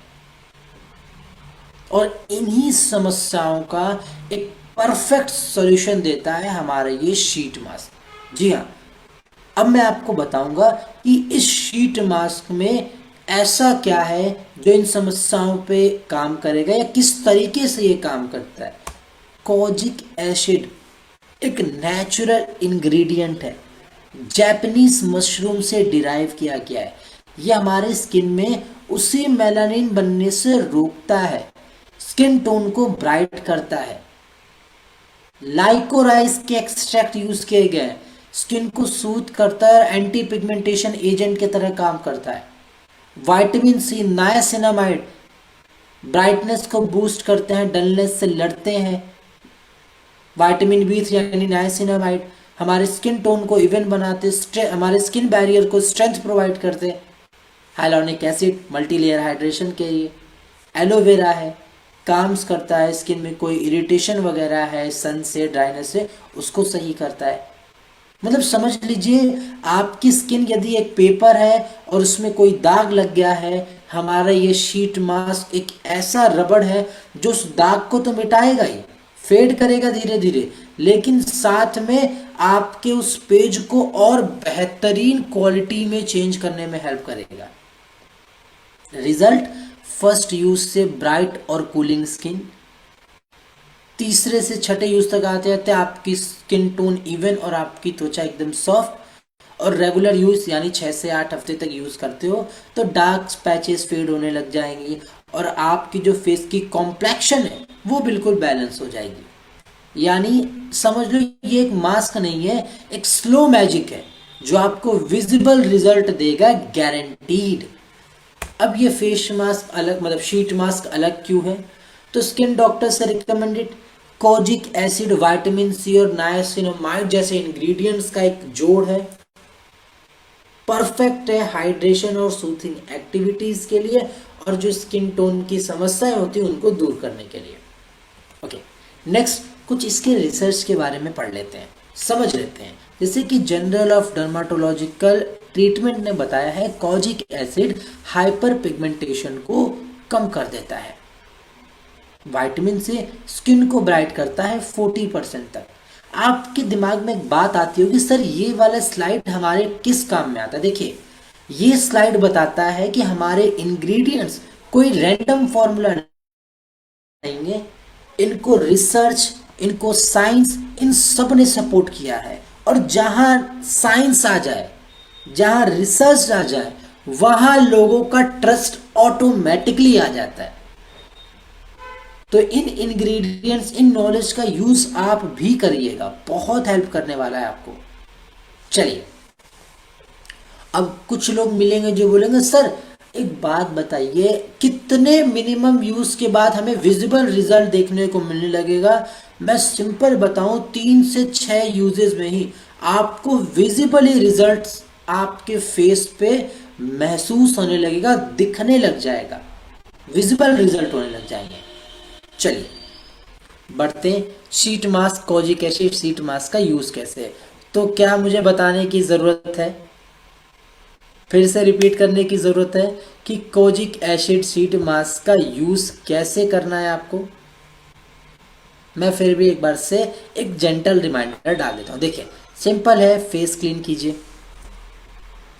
और इन्हीं समस्याओं का एक परफेक्ट सॉल्यूशन देता है हमारा ये शीट मास्क। जी हाँ, अब मैं आपको बताऊंगा कि इस शीट मास्क में ऐसा क्या है जो इन समस्याओं पे काम करेगा या किस तरीके से ये काम करता है। कोजिक एसिड एक नेचुरल इंग्रेडिएंट है, जैपनीज मशरूम से डिराइव किया गया है। ये हमारे स्किन में उसी मेलानिन बनने से रोकता है, स्किन टोन को ब्राइट करता है। लाइकोराइस के एक्सट्रैक्ट यूज किए गए हैं, स्किन को सूथ करता है और एंटी पिगमेंटेशन एजेंट की तरह काम करता है। विटामिन सी, नायासिनामाइड ब्राइटनेस को बूस्ट करते हैं, डलनेस से लड़ते हैं। विटामिन बी3 यानी नायासिनामाइड हमारे स्किन टोन को इवन बनाते, हमारे स्किन बैरियर को स्ट्रेंथ प्रोवाइड करते। Hyaluronic acid multi layer hydration के लिए। एलोवेरा है, काम्स करता है, स्किन में कोई इरिटेशन वगैरह है सन से, ड्राइनेस से, उसको सही करता है। मतलब समझ लीजिए, आपकी स्किन यदि एक पेपर है और उसमें कोई दाग लग गया है, हमारा ये शीट मास्क एक ऐसा रबड़ है जो उस दाग को तो मिटाएगा ही, फेड करेगा धीरे धीरे, लेकिन साथ में आपके उस पेज को और बेहतरीन क्वालिटी में चेंज करने में हेल्प करेगा। रिजल्ट, फर्स्ट यूज से ब्राइट और कूलिंग स्किन, तीसरे से छठे यूज तक आते आते आपकी स्किन टोन इवन और आपकी त्वचा एकदम सॉफ्ट। और रेगुलर यूज यानी 6 से 8 हफ्ते तक यूज करते हो तो डार्क पैचेस फेड होने लग जाएंगी और आपकी जो फेस की कॉम्प्लेक्शन है वो बिल्कुल बैलेंस हो जाएगी। यानी समझ लो, ये एक मास्क नहीं है, एक स्लो मैजिक है जो आपको विजिबल रिजल्ट देगा, गारंटीड। अब ये फेस मास्क अलग, मतलब शीट मास्क अलग क्यों है? तो स्किन डॉक्टर से recommended kojic acid, vitamin C और नायासिनामाइड जैसे इंग्रेडिएंट्स का एक जोड़ है। परफेक्ट है हाइड्रेशन और सूथिंग एक्टिविटीज के लिए और जो स्किन टोन की समस्याएं होती हैं उनको दूर करने के लिए। ओके, नेक्स्ट कुछ इसके रिसर्च के बारे में पढ़ लेते हैं, समझ लेते हैं। जैसे कि जर्नल ऑफ डर्माटोलॉजिकल ट्रीटमेंट ने बताया है कोजिक एसिड हाइपर पिगमेंटेशन को कम कर देता है। विटामिन से स्किन को ब्राइट करता है 40% तक। आपके दिमाग में एक बात आती होगी, सर ये वाला स्लाइड हमारे किस काम में आता है? देखिए, ये स्लाइड बताता है कि हमारे इंग्रेडिएंट्स कोई रैंडम फॉर्मूला नहीं है, इनको रिसर्च, इनको साइंस, इन सब ने सपोर्ट किया है। और जहां साइंस आ जाए, जहां रिसर्च आ जाए, वहां लोगों का ट्रस्ट ऑटोमेटिकली आ जाता है। तो इन इंग्रेडिएंट्स, इन नॉलेज का यूज आप भी करिएगा, बहुत हेल्प करने वाला है आपको। चलिए, अब कुछ लोग मिलेंगे जो बोलेंगे, सर एक बात बताइए, कितने मिनिमम यूज के बाद हमें विजिबल रिजल्ट देखने को मिलने लगेगा? मैं सिंपल बताऊं, 3 से 6 यूजेस में ही आपको विजिबली रिजल्ट्स आपके फेस पे महसूस होने लगेगा, दिखने लग जाएगा, विजिबल रिजल्ट होने लग जाएंगे। चलिए बढ़ते हैं, sheet mask, kojic acid sheet mask का यूज कैसे है। तो क्या मुझे बताने की ज़रूरत है, फिर से रिपीट करने की ज़रूरत है कि कोजिक एसिड शीट मास्क का यूज़ कैसे करना है आपको? मैं फिर भी एक बार से एक जेंटल रिमाइंडर डाल देता हूँ। देखिए सिंपल है, फेस क्लीन कीजिए,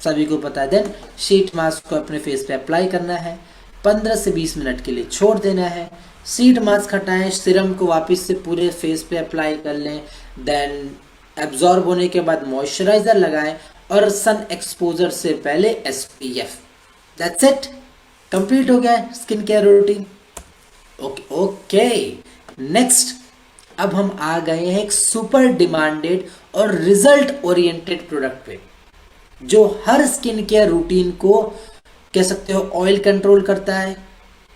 सभी को पता है। देन शीट मास्क को अपने फेस पे अप्लाई करना है, 15 से 20 मिनट के लिए छोड़ देना है। शीट मास्क हटाएं, सीरम को वापस से पूरे फेस पे अप्लाई कर लें। देन एब्जॉर्ब होने के बाद मॉइस्चराइजर लगाएं और सन एक्सपोजर से पहले SPF। दैट्स इट, कंप्लीट हो गया skin care routine. Okay okay, next अब हम आ गए हैं एक सुपर डिमांडेड और रिजल्ट ओरिएंटेड प्रोडक्ट पे, जो हर स्किन केयर रूटीन को कह सकते हो ऑयल कंट्रोल करता है,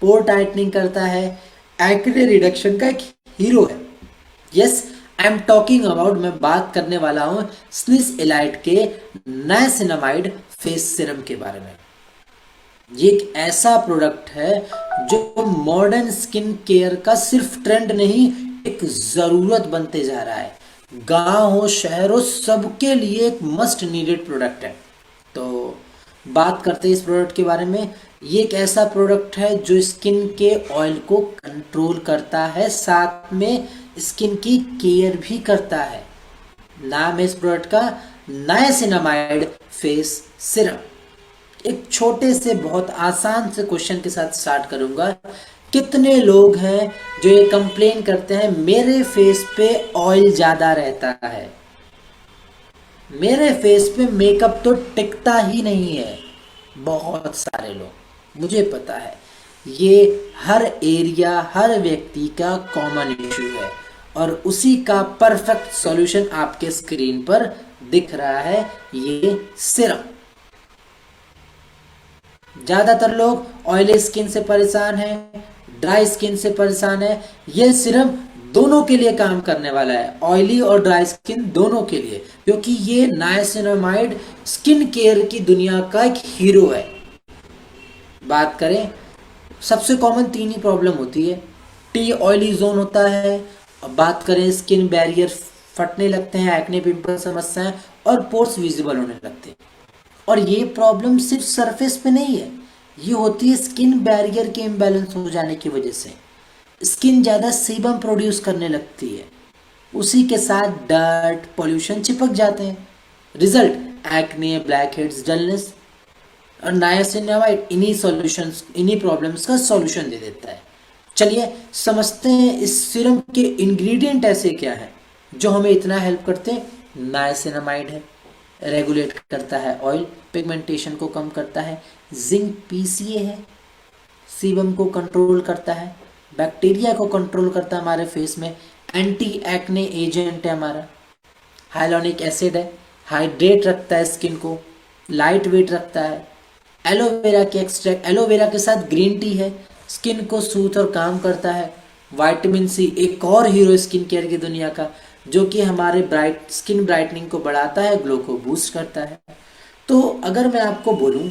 पोर टाइटनिंग करता है, एक्ने रिडक्शन का एक हीरो है। Yes, I am talking about, मैं बात करने वाला हूं स्निस एलाइट के नाइसिनामाइड फेस सीरम के बारे में। ये एक ऐसा प्रोडक्ट है जो मॉडर्न स्किन केयर का सिर्फ ट्रेंड नहीं, एक जरूरत बनते जा रहा है। गांव हो शहर हो, सबके लिए एक मस्ट नीडेड प्रोडक्ट है। तो बात करते हैं इस प्रोडक्ट के बारे में। ये एक ऐसा प्रोडक्ट है जो स्किन के ऑयल को कंट्रोल करता है, साथ में स्किन की केयर भी करता है। नाम है इस प्रोडक्ट का नाइसिनामाइड फेस सीरम। एक छोटे से बहुत आसान से क्वेश्चन के साथ स्टार्ट करूंगा। कितने लोग हैं जो ये कंप्लेन करते हैं मेरे फेस पे ऑयल ज़्यादा रहता है, मेरे फेस पे मेकअप तो टिकता ही नहीं है? बहुत सारे लोग, मुझे पता है। ये हर एरिया, हर व्यक्ति का कॉमन इशू है और उसी का परफेक्ट सॉल्यूशन आपके स्क्रीन पर दिख रहा है, ये सिरम। ज़्यादातर लोग ऑयली स्किन से परेशान हैं, ड्राई स्किन से परेशान है। ये सिरम दोनों के लिए काम करने वाला है, ऑयली और ड्राई स्किन दोनों के लिए, क्योंकि ये नाइसिनामाइड स्किन केयर की दुनिया का एक हीरो है। बात करें, सबसे कॉमन 3 ही प्रॉब्लम होती है। टी ऑयली जोन होता है, और बात करें स्किन बैरियर फटने लगते हैं, एक्ने पिंपल समस्याएं और पोर्स विजिबल होने लगते हैं। और ये प्रॉब्लम सिर्फ सरफेस पे नहीं है, ये होती है स्किन बैरियर के इम्बैलेंस हो जाने की वजह से। स्किन ज़्यादा सीबम प्रोड्यूस करने लगती है, उसी के साथ डर्ट पॉल्यूशन चिपक जाते हैं। Result acne, black heads, dullness. और नाइसिनामाइड इन्हीं प्रॉब्लम्स का सॉल्यूशन दे देता है। चलिए समझते हैं इस सीरम के इंग्रेडिएंट ऐसे क्या है जो हमें इतना हेल्प करते हैं। नाइसिनामाइड है, रेगुलेट करता है ऑयल पिगमेंटेशन को कम करता है। जिंक PCA है, सीबम को कंट्रोल करता है, बैक्टीरिया को कंट्रोल करता है हमारे फेस में। एंटी एक्ने एजेंट है हमारा। हाइलोनिक एसिड है, हाइड्रेट रखता है स्किन को, लाइट वेट रखता है। एलोवेरा के एक्सट्रैक्ट, एलोवेरा के साथ ग्रीन टी है, स्किन को सूथ और काम करता है। विटामिन C एक और हीरो स्किन केयर की दुनिया का, जो कि हमारे स्किन ब्राइटनिंग को बढ़ाता है, ग्लो को बूस्ट करता है। तो अगर मैं आपको बोलूं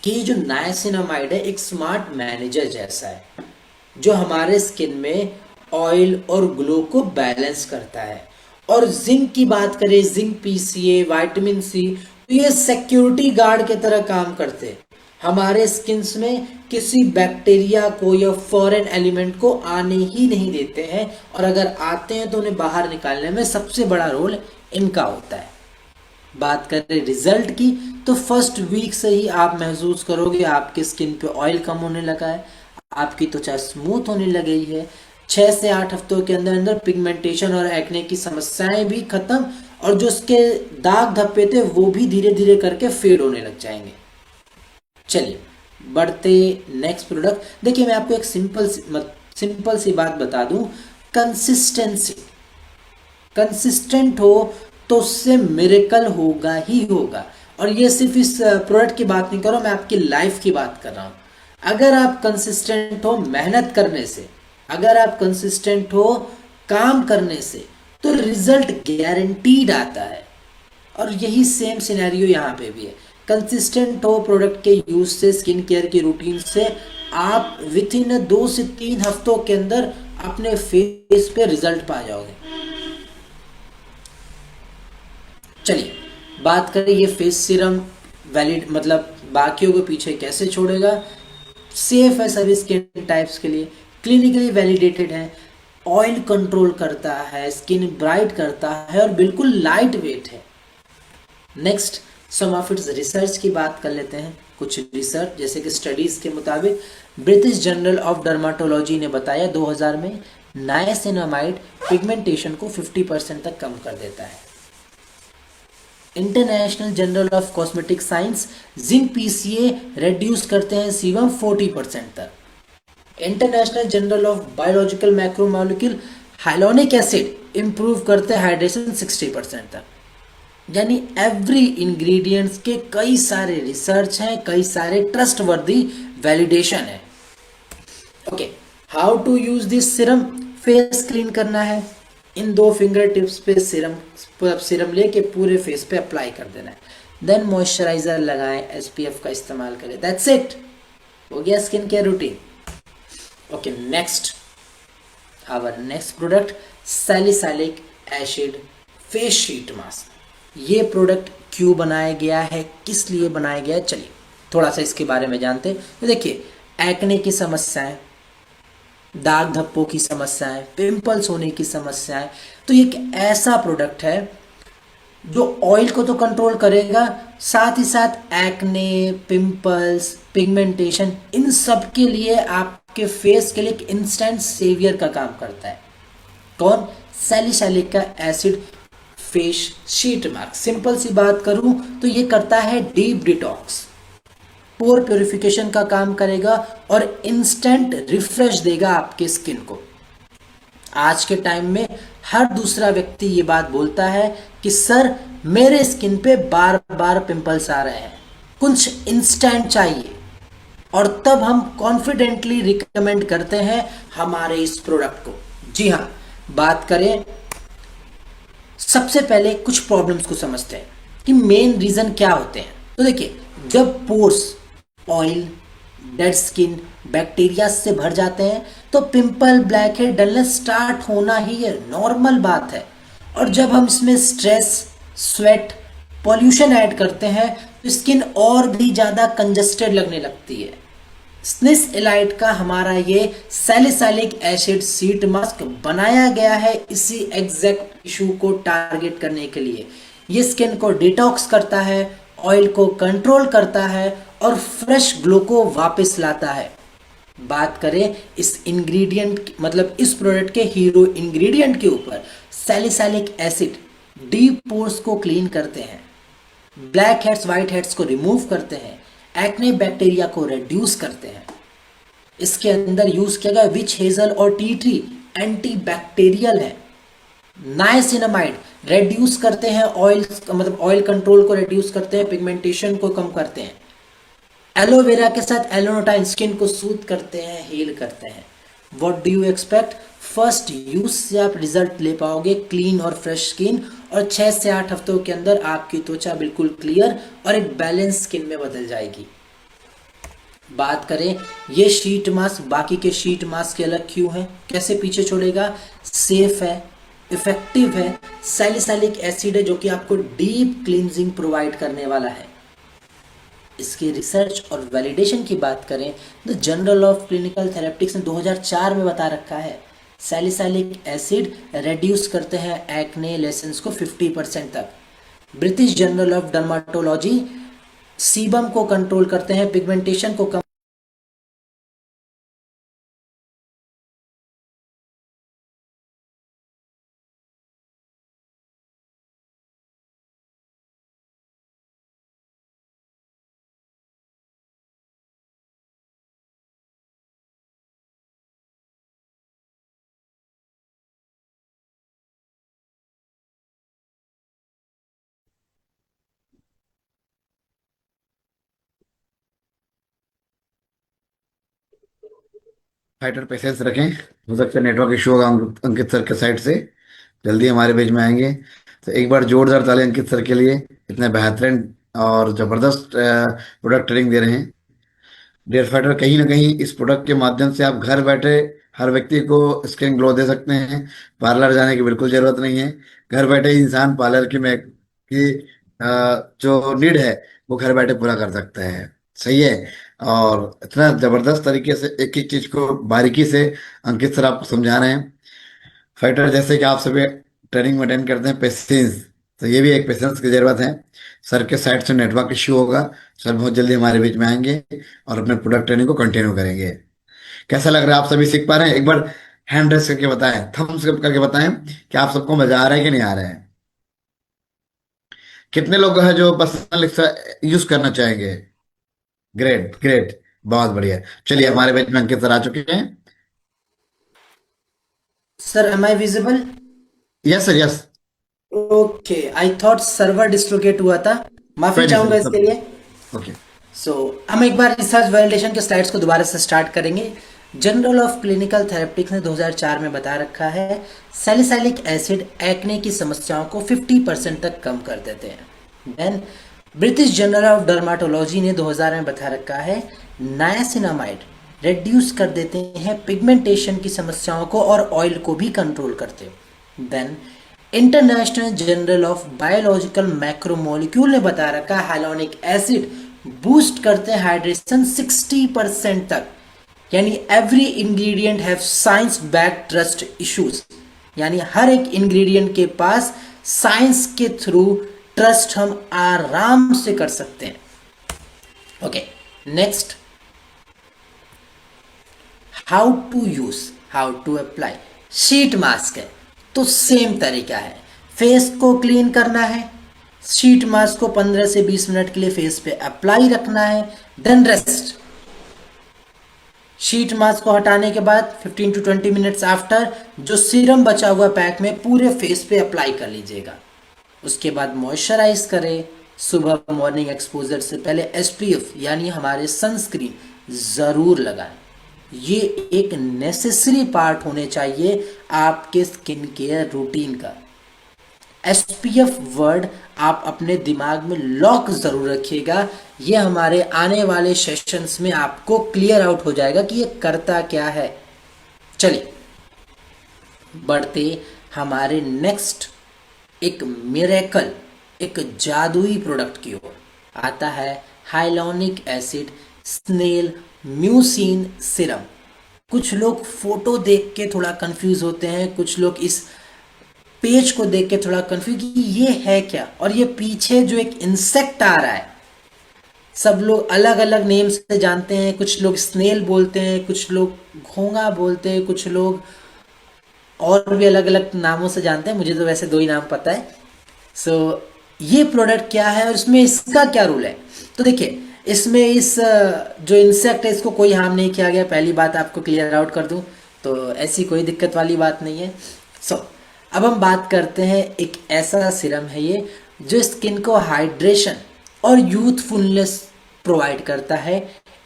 कि जो नाइसिनामाइड है एक स्मार्ट मैनेजर जैसा है, जो हमारे स्किन में ऑयल और ग्लो को बैलेंस करता है। और जिंक की बात करें, जिंक PCA, विटामिन C, तो ये सिक्योरिटी गार्ड की तरह काम करते हैं, हमारे स्किन में किसी बैक्टीरिया को या फॉरेन एलिमेंट को आने ही नहीं देते हैं, और अगर आते हैं तो उन्हें बाहर निकालने में सबसे बड़ा रोल इनका होता है। बात करें रिजल्ट की, तो फर्स्ट वीक से ही आप महसूस करोगे आपकी स्किन पे ऑयल कम होने लगा है, आपकी त्वचा स्मूथ होने लगी है। 6 से 8 हफ्तों के अंदर अंदर पिगमेंटेशन और एक्ने की समस्याएं भी खत्म, और जो उसके दाग धब्बे थे वो भी धीरे धीरे करके फेड होने लग जाएंगे। चलिए बढ़ते नेक्स्ट प्रोडक्ट। देखिए मैं आपको एक सिंपल सी बात बता दूं, कंसिस्टेंसी। कंसिस्टेंट हो तो उससे मिरेकल होगा ही होगा। और ये सिर्फ इस प्रोडक्ट की बात नहीं कर रहा हूं, मैं आपकी लाइफ की बात कर रहा हूं। अगर आप कंसिस्टेंट हो मेहनत करने से, अगर आप कंसिस्टेंट हो काम करने से, तो रिजल्ट गारंटीड आता है। और यही सेम सिनेरियो यहाँ पे भी है। कंसिस्टेंट हो प्रोडक्ट के यूज से, स्किन केयर की रूटीन से, आप विथ इन 2 से 3 हफ्तों के अंदर अपने फेस पे रिजल्ट पा जाओगे। चलिए बात करें ये फेस सीरम वैलिड मतलब बाकियों को पीछे कैसे छोड़ेगा। सेफ है सभी स्किन टाइप्स के लिए, क्लिनिकली वैलिडेटेड है, ऑयल कंट्रोल करता है, स्किन ब्राइट करता है और बिल्कुल लाइट वेट है। Next some of its research की बात कर लेते हैं। कुछ रिसर्च जैसे कि स्टडीज के मुताबिक ब्रिटिश जर्नल ऑफ डर्माटोलॉजी ने बताया 2000 में नायसिनामाइड पिगमेंटेशन को 50% तक कम कर देता है। International journal of cosmetic science zinc PCA reduce करते हैं सीबम 40% तक। International journal of biological macromolecule hyaluronic acid improve करते हैं हाइड्रेशन 60% तक। यानी एवरी इंग्रेडिएंट्स के कई सारे रिसर्च हैं, कई सारे ट्रस्ट वर्दी वैलिडेशन है। Okay, how to use this serum. Face clean करना है, इन दो फिंगर टिप्स पे सिरम लेके पूरे फेस पे अप्लाई कर देना है। देन मॉइस्चराइजर लगाएं, एसपीएफ का इस्तेमाल करें। दैट्स इट, हो गया skin care routine. Okay, next our next product salicylic acid face sheet mask. ये प्रोडक्ट क्यों बनाया गया है, किस लिए बनाया गया है, चलिए थोड़ा सा इसके बारे में जानते हैं। तो देखिए, एक्ने की समस्याएं, दाग धब्बों की समस्याएं, पिंपल्स होने की समस्याएं, तो ये एक ऐसा प्रोडक्ट है जो ऑयल को तो कंट्रोल करेगा, साथ ही साथ एक्ने, पिंपल्स, पिगमेंटेशन, इन सब के लिए आपके फेस के लिए एक इंस्टेंट सेवियर का काम करता है। कौन? सैलिसाइलिक का acid face sheet mask. Simple सी बात करूं तो ये करता है डीप डिटॉक्स, पोर प्योरिफिकेशन का काम करेगा और इंस्टेंट रिफ्रेश देगा आपके स्किन को। आज के टाइम में हर दूसरा व्यक्ति ये बात बोलता है कि सर मेरे स्किन पे बार बार पिंपल्स आ रहे हैं, कुछ इंस्टेंट चाहिए, और तब हम कॉन्फिडेंटली रिकमेंड करते हैं हमारे इस प्रोडक्ट को। जी हाँ, बात करें सबसे पहले कुछ प्रॉब्लम्स को समझते हैं कि मेन रीजन क्या होते हैं। तो देखिए, जब pores oil, dead skin, bacteria से भर जाते हैं तो pimple, black head, dullness start होना ही है, नॉर्मल बात है। और जब हम इसमें स्ट्रेस, स्वेट, पॉल्यूशन ऐड करते हैं तो स्किन और भी ज़्यादा कंजस्टेड लगने लगती है। स्निस इलाइट का हमारा ये सैलिसाइलिक एसिड शीट मास्क बनाया गया है इसी एग्जैक्ट इशू को टारगेट करने के लिए। ये स्किन को डिटॉक्स करता है, ऑयल को कंट्रोल करता है और फ्रेश ग्लो को वापस लाता है। बात करें इस इंग्रेडिएंट मतलब इस प्रोडक्ट के हीरो इंग्रेडिएंट के ऊपर, सैलिसाइलिक एसिड डीप पोर्स को क्लीन करते हैं, ब्लैक हेड्स, व्हाइट हेड्स को रिमूव करते हैं, एक्ने बैक्टीरिया को रिड्यूस करते हैं। इसके अंदर यूज किया गया विच हेजल और टी ट्री एंटी बैक्टीरियल है। नाइसिनामाइड रेड्यूस करते हैं ऑयल मतलब ऑयल कंट्रोल को रेड्यूस करते हैं, पिगमेंटेशन को कम करते हैं। एलोवेरा के साथ एलोनोटाइन स्किन को सूद करते हैं, हील करते हैं। What do you expect, first use से आप रिजल्ट ले पाओगे, क्लीन और फ्रेश स्किन, और 6 से 8 हफ्तों के अंदर आपकी त्वचा बिल्कुल क्लियर और एक बैलेंस स्किन में बदल जाएगी। बात करें ये शीट मास्क बाकी के शीट मास्क के अलग क्यों है, कैसे पीछे छोड़ेगा, सेफ है, इफेक्टिव है, सैलिसाइलिक एसिड है जो कि आपको डीप क्लींजिंग प्रोवाइड करने वाला है। इसके रिसर्च और वैलिडेशन की बात करें तो जर्नल ऑफ क्लिनिकल थेरेप्टिक्स ने 2004 में बता रखा है सैलिसाइलिक एसिड रेड्यूस करते हैं एक्ने लेसेंस को 50% तक। British journal of dermatology sebum को कंट्रोल करते हैं, पिगमेंटेशन को कम। फाइटर पेशेंस रखें, हो सकता है नेटवर्क इशू होगा अंकित सर के साइड से। जल्दी हमारे पेज में आएंगे। तो एक बार जोरदार ताली अंकित सर के लिए, इतने बेहतरीन और ज़बरदस्त प्रोडक्ट ट्रेनिंग दे रहे हैं। डियर फाइटर, कहीं ना कहीं इस प्रोडक्ट के माध्यम से आप घर बैठे हर व्यक्ति को स्किन ग्लो दे सकते हैं। पार्लर जाने की बिल्कुल ज़रूरत नहीं है। घर बैठे ही इंसान पार्लर की में कि जो नीड है वो घर बैठे पूरा कर सकते हैं। सही है। और इतना जबरदस्त तरीके से एक एक चीज को बारीकी से अंकित सर आपको समझा रहे हैं। फाइटर जैसे कि आप सभी ट्रेनिंग में अटेंड करते हैं पेशेंस, तो ये भी एक पेशेंस की जरूरत है। सर के साइड से नेटवर्क इश्यू होगा। सर बहुत जल्दी हमारे बीच में आएंगे और अपने प्रोडक्ट ट्रेनिंग को कंटिन्यू करेंगे। कैसा लग रहा है? आप सभी सीख पा रहे हैं? एक बार हैंड रेस करके बताएं, थम्स अप करके बताएं कि आप सबको मजा आ रहा है कि नहीं आ रहा है। कितने लोग हैं जो पर्सनल यूज करना चाहेंगे? ग्रेट ग्रेट, बहुत बढ़िया। चलिए हमारे बीच में अंकित सर आ चुके हैं। Sir am I visible? Yes sir, yes. Okay, I thought server dislocate हुआ था, माफी कोई नहीं चाहूंगा सर, इसके सब लिए। ओके। सो हम एक बार रिसर्च वैलिडेशन के स्लाइड्स को दोबारा से स्टार्ट करेंगे। जर्नल ऑफ क्लिनिकल थेरेप्टिक्स ने 2004 में बता रखा है सैलिसाइलिक एसिड एक्ने की समस्याओं को 50% तक कम कर देते हैं। Then British journal of dermatology ने 2000 में बता रखा है नायासिनामाइड रिड्यूस कर देते हैं पिगमेंटेशन की समस्याओं को और ऑयल को भी कंट्रोल करते हैं। Then international journal of biological macromolecule ने बता रखा है हाइलोनिक एसिड बूस्ट करते हैं हाइड्रेशन 60% तक। यानी every ingredient have science back trust issues, यानी हर एक इंग्रेडिएंट के पास साइंस के थ्रू ट्रस्ट हम आराम से कर सकते हैं। Okay, next, how to use, how to apply. Sheet mask है तो सेम तरीका है, फेस को क्लीन करना है, शीट मास्क को 15 से 20 मिनट के लिए फेस पे अप्लाई रखना है, देन रेस्ट। शीट मास्क को हटाने के बाद 15 टू 20 मिनट्स आफ्टर जो सीरम बचा हुआ पैक में पूरे फेस पे अप्लाई कर लीजिएगा। उसके बाद मॉइस्चराइज करें। सुबह मॉर्निंग एक्सपोजर से पहले एसपीएफ यानी हमारे सनस्क्रीन ज़रूर लगाएं। ये एक नेसेसरी पार्ट होने चाहिए आपके स्किन केयर रूटीन का। एसपीएफ वर्ड आप अपने दिमाग में लॉक जरूर रखिएगा, ये हमारे आने वाले सेशंस में आपको क्लियर आउट हो जाएगा कि ये करता क्या है। चलिए बढ़ते हमारे नेक्स्ट एक मिरेकल, एक जादुई प्रोडक्ट की ओर। आता है hyaluronic acid snail mucin serum. कुछ लोग फोटो देख के थोड़ा कंफ्यूज होते हैं, कुछ लोग इस पेज को देख के थोड़ा कंफ्यूज कि ये है क्या, और ये पीछे जो एक इंसेक्ट आ रहा है सब लोग अलग अलग नेम से जानते हैं। कुछ लोग स्नेल बोलते हैं, कुछ लोग घोंगा बोलते हैं, कुछ लोग और भी अलग अलग नामों से जानते हैं। मुझे तो वैसे दो ही नाम पता है। सो ये प्रोडक्ट क्या है और इसमें इसका क्या रूल है? तो देखिए, इसमें इस जो इंसेक्ट है इसको कोई हार्म नहीं किया गया, पहली बात आपको क्लियर आउट कर दूं, तो ऐसी कोई दिक्कत वाली बात नहीं है। अब हम बात करते हैं, एक ऐसा सिरम है ये जो स्किन को हाइड्रेशन और यूथफुलनेस प्रोवाइड करता है,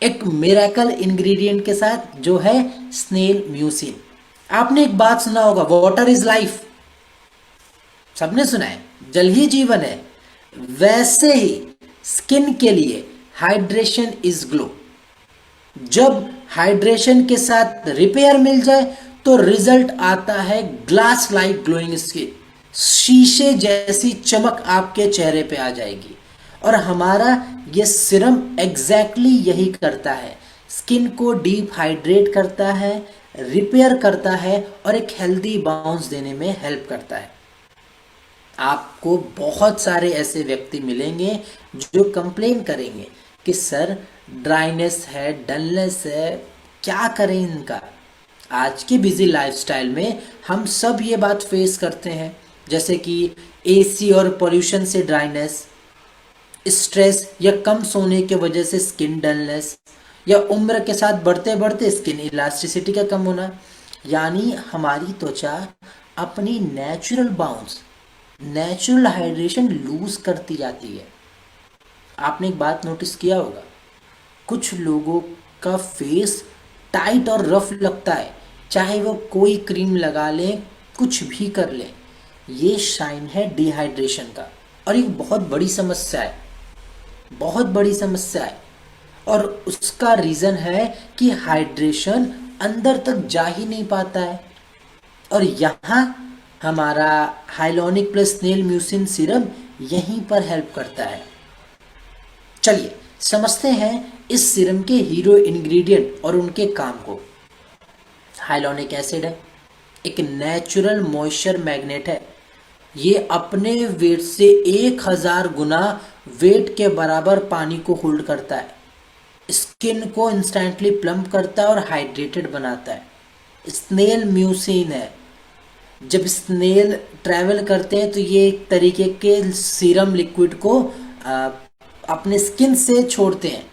एक मिरेकल इंग्रेडिएंट के साथ जो है स्नेल म्यूसिन। आपने एक बात सुना होगा, वाटर इज लाइफ, सबने सुना है, जल ही जीवन है। वैसे ही स्किन के लिए हाइड्रेशन इज ग्लो। जब हाइड्रेशन के साथ रिपेयर मिल जाए तो रिजल्ट आता है ग्लास लाइक ग्लोइंग स्किन, शीशे जैसी चमक आपके चेहरे पे आ जाएगी। और हमारा ये सिरम एग्जैक्टली यही करता है, स्किन को डीप हाइड्रेट करता है, रिपेयर करता है और एक हेल्दी बाउंस देने में हेल्प करता है। आपको बहुत सारे ऐसे व्यक्ति मिलेंगे जो कंप्लेन करेंगे कि सर ड्राइनेस है, डलनेस है, क्या करें इनका। आज की बिजी लाइफस्टाइल में हम सब ये बात फेस करते हैं, जैसे कि एसी और पोल्यूशन से ड्राइनेस, स्ट्रेस या कम सोने की वजह से स्किन डलनेस, या उम्र के साथ बढ़ते बढ़ते स्किन इलास्टिसिटी का कम होना। यानी हमारी त्वचा अपनी natural bounce, natural hydration lose करती जाती है। आपने एक बात नोटिस किया होगा, कुछ लोगों का फेस टाइट और रफ लगता है, चाहे वो कोई क्रीम लगा लें, कुछ भी कर लें। ये साइन है डिहाइड्रेशन का, और ये बहुत बड़ी समस्या है, बहुत बड़ी समस्या है। और उसका रीज़न है कि हाइड्रेशन अंदर तक जा ही नहीं पाता है। और यहाँ हमारा hyaluronic plus snail mucin serum यहीं पर हेल्प करता है। चलिए समझते हैं इस सीरम के हीरो इंग्रेडिएंट और उनके काम को। हाइलोनिक एसिड है, एक नेचुरल मॉइस्चर मैग्नेट है। ये अपने वेट से 1000 गुना वेट के बराबर पानी को होल्ड करता है, स्किन को इंस्टेंटली प्लम्प करता है और हाइड्रेटेड बनाता है। स्नेल म्यूसिन है, जब स्नेल ट्रैवल करते हैं तो ये एक तरीके के सीरम लिक्विड को अपने स्किन से छोड़ते हैं।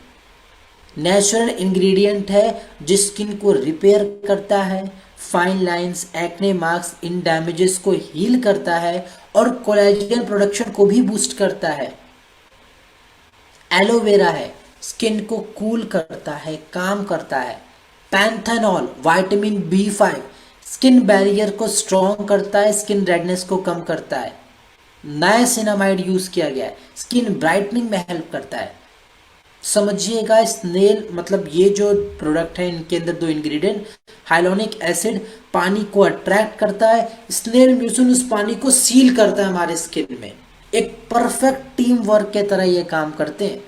नेचुरल इंग्रेडिएंट है जो स्किन को रिपेयर करता है, फाइन लाइंस, एक्ने मार्क्स, इन डैमेजेस को हील करता है और कोलेजन प्रोडक्शन को भी बूस्ट करता है। एलोवेरा है, स्किन को कूल करता है, काम करता है। Panthenol vitamin B5 skin barrier को स्ट्रॉन्ग करता है, स्किन रेडनेस को कम करता है। नाइसिनामाइड यूज किया गया है, स्किन ब्राइटनिंग में हेल्प करता है। समझिएगा स्नेल मतलब ये जो प्रोडक्ट है इनके अंदर दो इंग्रेडिएंट, हाइलोनिक एसिड पानी को अट्रैक्ट करता है, स्नेल म्यूसिन उस पानी को सील करता है हमारे स्किन में। एक परफेक्ट टीम वर्क के तरह ये काम करते हैं।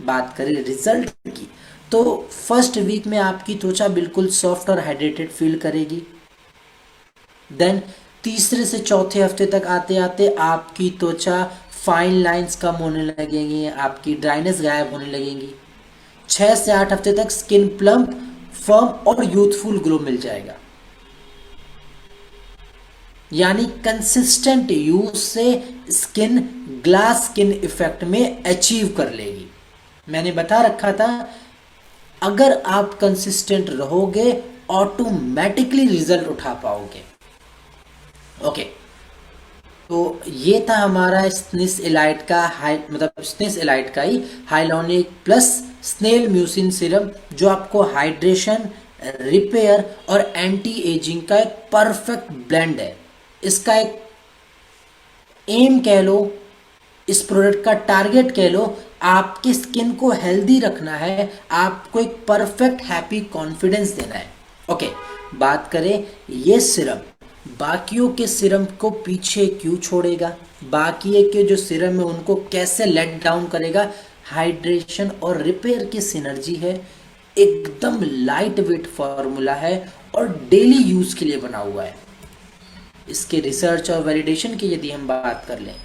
बात करें रिजल्ट की तो फर्स्ट वीक में आपकी त्वचा बिल्कुल सॉफ्ट और हाइड्रेटेड फील करेगी। देन तीसरे से चौथे हफ्ते तक आते आते आपकी त्वचा फाइन लाइंस कम होने लगेंगी, आपकी ड्राइनेस गायब होने लगेंगी। 6 से 8 हफ्ते तक स्किन प्लम्प, फर्म और यूथफुल ग्लो मिल जाएगा। यानी कंसिस्टेंट यूज से स्किन ग्लास स्किन इफेक्ट में अचीव कर लेगी। मैंने बता रखा था अगर आप कंसिस्टेंट रहोगे ऑटोमेटिकली रिजल्ट उठा पाओगे। ओके, तो ये था हमारा स्निस एलाइट का मतलब स्निस एलाइट का ही hyaluronic plus snail mucin serum, जो आपको हाइड्रेशन, रिपेयर और एंटी एजिंग का एक परफेक्ट ब्लेंड है। इसका एक एम कह लो, इस प्रोडक्ट का टारगेट कह लो, आपकी स्किन को हेल्दी रखना है, आपको एक परफेक्ट हैप्पी कॉन्फिडेंस देना है। ओके, बात करें ये सिरम बाकियों के सिरम को पीछे क्यों छोड़ेगा, बाकी के जो सिरम है उनको कैसे लेट डाउन करेगा। हाइड्रेशन और रिपेयर की सिनर्जी है, एकदम लाइट वेट फॉर्मूला है और डेली यूज के लिए बना हुआ है। इसके रिसर्च और वैलिडेशन की यदि हम बात कर लें,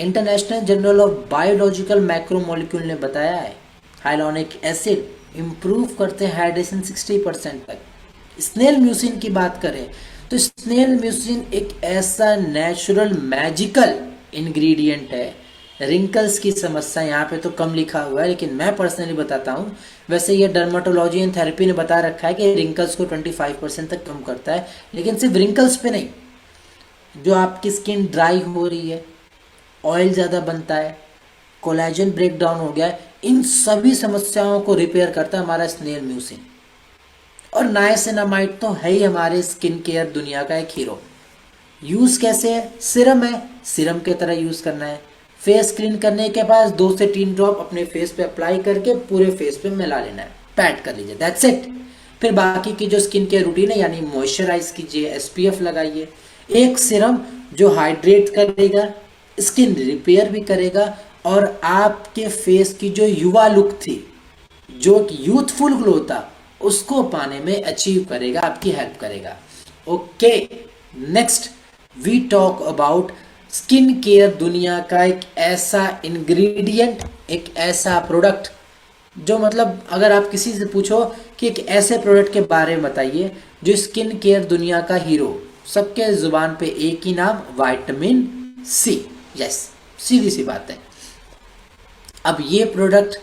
international journal of biological macromolecule ने बताया है हाइलोनिक एसिड इंप्रूव करते हैं हाइड्रेशन 60% तक। स्नेल म्यूसिन की बात करें तो स्नेल म्यूसिन एक ऐसा नेचुरल मैजिकल इंग्रेडिएंट है, रिंकल्स की समस्या यहाँ पे तो कम लिखा हुआ है लेकिन मैं पर्सनली बताता हूँ। वैसे ये डर्माटोलॉजी एंड थेरेपी ने बता रखा है कि रिंकल्स को 25% तक कम करता है, लेकिन सिर्फ रिंकल्स पे नहीं, जो आपकी स्किन ड्राई हो रही है, ऑयल ज़्यादा बनता है, कोलेजन ब्रेक डाउन हो गया है, इन सभी समस्याओं को रिपेयर करता है हमारा स्नेल म्यूसिन। और नाइसिनामाइड तो है ही हमारे स्किन केयर दुनिया का एक हीरो। यूज़ कैसे है, सिरम है, सिरम के तरह यूज़ करना है। फेस क्लीन करने के बाद 2 से 3 ड्रॉप अपने फेस पे अप्लाई करके पूरे फेस पे मिला लेना है, पैट कर लीजिए, दैट्स इट। फिर बाकी की जो स्किन केयर रूटीन है यानी मॉइस्चराइज कीजिए, SPF लगाइए। एक सिरम जो हाइड्रेट करेगा, स्किन रिपेयर भी करेगा और आपके फेस की जो युवा लुक थी, जो यूथफुल ग्लो था, उसको पाने में अचीव करेगा, आपकी हेल्प करेगा। Okay, next we talk about skin care दुनिया का एक ऐसा इंग्रेडिएंट, एक ऐसा प्रोडक्ट जो मतलब अगर आप किसी से पूछो कि एक ऐसे प्रोडक्ट के बारे में बताइए जो स्किन केयर दुनिया का हीरो, सबके जुबान पे एक ही नाम, विटामिन C। यस, सीधी सी बात है। अब ये प्रोडक्ट